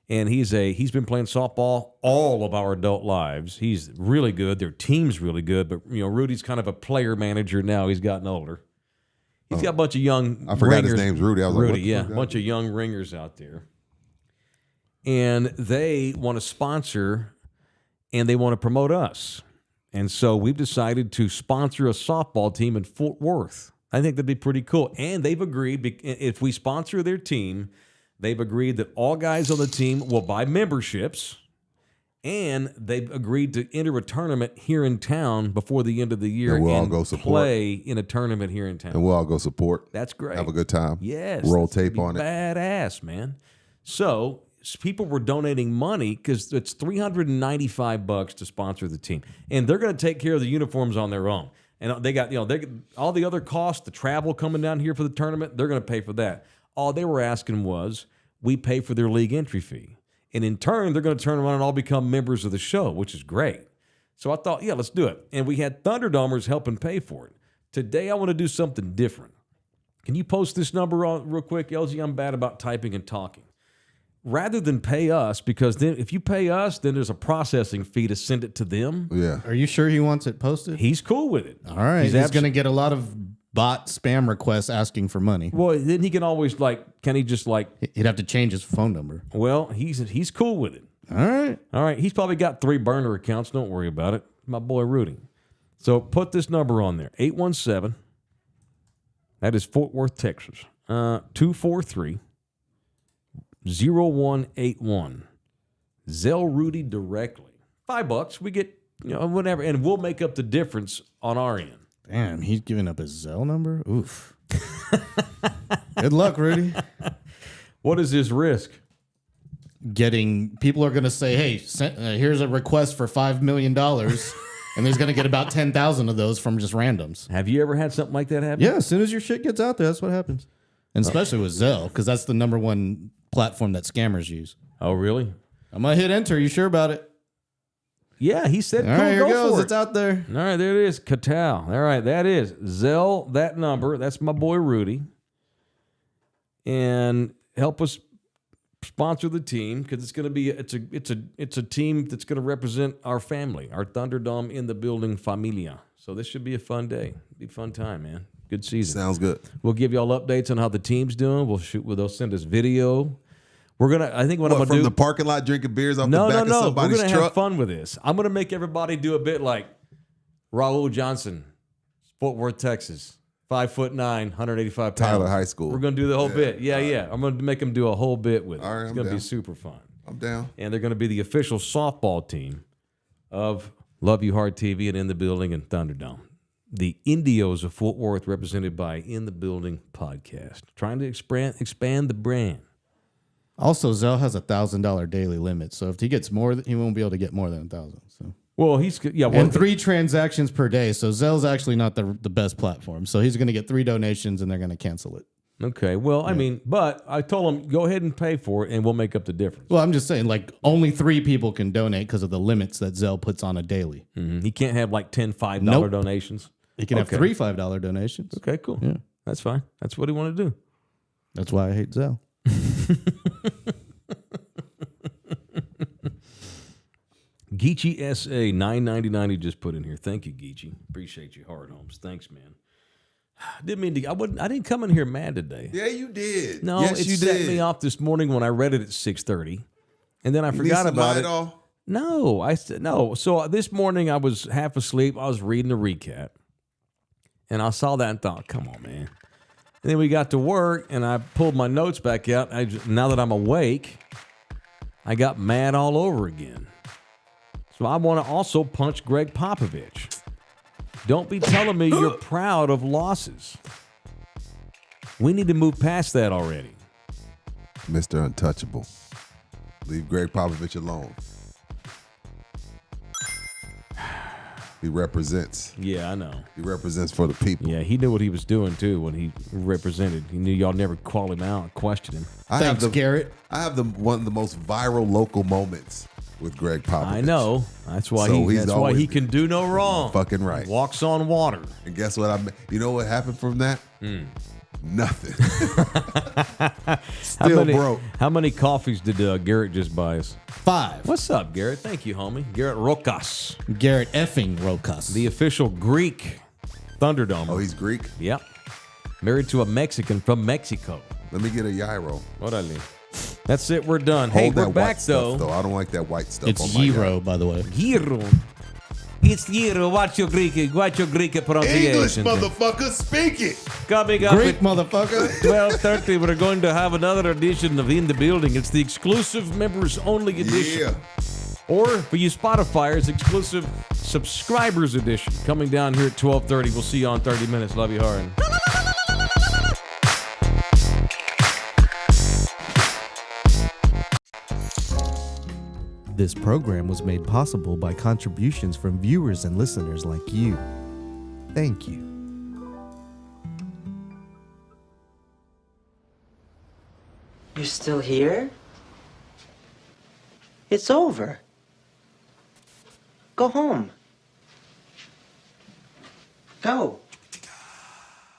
And he's been playing softball all of our adult lives. He's really good. Their team's really good. But Rudy's kind of a player manager now. He's gotten older. He's got a bunch of young I forgot his ringers. name's Rudy. I was Rudy, like, what the yeah, fuck a bunch of young ringers out there. And they want to sponsor and they want to promote us. And so we've decided to sponsor a softball team in Fort Worth. I think that'd be pretty cool. And they've agreed, if we sponsor their team, they've agreed that all guys on the team will buy memberships And they've agreed to enter a tournament here in town before the end of the year And we'll all go support. play in a tournament here in town. And we'll all go support. That's great. Have a good time. Yes. Roll that's gonna tape be on it. Badass, man. So people were donating money because it's $395 to sponsor the team. And they're going to take care of the uniforms on their own. And they got, all the other costs, the travel coming down here for the tournament, they're going to pay for that. All they were asking was we pay for their league entry fee. And in turn, they're going to turn around and all become members of the show, which is great. So I thought, yeah, let's do it. And we had Thunderdomers helping pay for it. Today, I want to do something different. Can you post this number on real quick, LG? I'm bad about typing and talking. Rather than pay us, because then if you pay us, then there's a processing fee to send it to them. Yeah. Are you sure he wants it posted? He's cool with it. All right. He's going to get a lot of bot spam requests asking for money. Well, then he can always can he just He'd have to change his phone number. well, he's cool with it. All right. He's probably got 3 burner accounts. Don't worry about it. My boy Rudy. So put this number on there. 817. That is Fort Worth, Texas. 243-0181. Zell Rudy directly. $5. We get, whatever. And we'll make up the difference on our end. Damn, he's giving up his Zelle number? Oof. Good luck, Rudy. What is his risk? People are going to say, hey, here's a request for $5 million. And there's going to get about 10,000 of those from just randoms. Have you ever had something like that happen? Yeah, as soon as your shit gets out there, that's what happens. And especially with Zelle, because that's the number one platform that scammers use. Oh, really? I'm going to hit enter. You sure about it? Yeah, he said, All cool, right, here go goes. for it. It's out there. All right, there it is. Catal. All right, that is Zell. That number. That's my boy Rudy. And help us sponsor the team because it's going to be it's a team that's going to represent our family, our Thunderdome in the building familia. So this should be a fun day. Be a fun time, man. Good season. Sounds good. We'll give you all updates on how the team's doing. They'll send us video. We're gonna. I think what I'm gonna from do the parking lot drinking beers off No, the back no, of no. somebody's We're gonna truck. have fun with this. I'm gonna make everybody do a bit like Raul Johnson, Fort Worth, Texas, 5'9", 185 pounds. Tyler High School. We're gonna do the whole bit. Yeah. I'm gonna make them do a whole bit with it. All right, it's I'm gonna be down. super fun. I'm down. And they're gonna be the official softball team of Love You Hard TV and In the Building and Thunderdome. The Indios of Fort Worth, represented by In the Building podcast, trying to expand the brand. Also, Zelle has $1,000 daily limit, so if he gets more, he won't be able to get more than 1,000. So, well, and 3 transactions per day. So Zelle's actually not the best platform. So he's going to get 3 donations, and they're going to cancel it. Okay, well, I mean, but I told him go ahead and pay for it, and we'll make up the difference. Well, I'm just saying, only 3 people can donate because of the limits that Zelle puts on a daily. Mm-hmm. He can't have 10 $5 Nope. donations. He can have 3 $5 donations. Okay, cool. Yeah. That's fine. That's what he wanted to do. That's why I hate Zelle. Geechee SA 999 he just put in here. Thank you, Geechee. Appreciate you, Hard Homes. Thanks, man. Didn't mean to. I didn't come in here mad today. Yeah, you did. No, yes, it you set did. me off this morning when I read it at 6:30, and then I forgot about it. No, I said no. So this morning I was half asleep. I was reading the recap, and I saw that and thought, "Come on, man." And then we got to work, and I pulled my notes back out. Now that I'm awake, I got mad all over again. So I want to also punch Greg Popovich. Don't be telling me you're proud of losses. We need to move past that already. Mr. Untouchable. Leave Greg Popovich alone. He represents. Yeah, I know. He represents for the people. Yeah, he knew what he was doing, too, when he represented. He knew y'all never call him out and question him. Thanks, Garrett. I have one of the most viral local moments with Greg Popovich. I know. That's why So he's that's why always he can do no wrong. Fucking right. Walks on water. And guess what? You know what happened from that? Nothing. Still broke. How many coffees did Garrett just buy us? 5. What's up, Garrett? Thank you, homie. Garrett Rokas, Garrett effing Rokas. the official Greek Thunderdome. Oh, he's Greek? Yep. Married to a Mexican from Mexico. Let me get a gyro. Orale. That's it. We're done. Hey, Hold we're that back, white stuff, though. I don't like that white stuff It's on my Gyro, by the way. Gyro. It's Gyro. Watch your Greek pronunciation. English, motherfucker, speak it. Coming up Greek at motherfucker. 12:30, we're going to have another edition of In the Building. It's the exclusive members only edition. Yeah. Or for you Spotifyers, exclusive subscribers edition coming down here at 12:30. We'll see you on 30 minutes. Love you hard. This program was made possible by contributions from viewers and listeners like you. Thank you. You're still here? It's over. Go home. Go.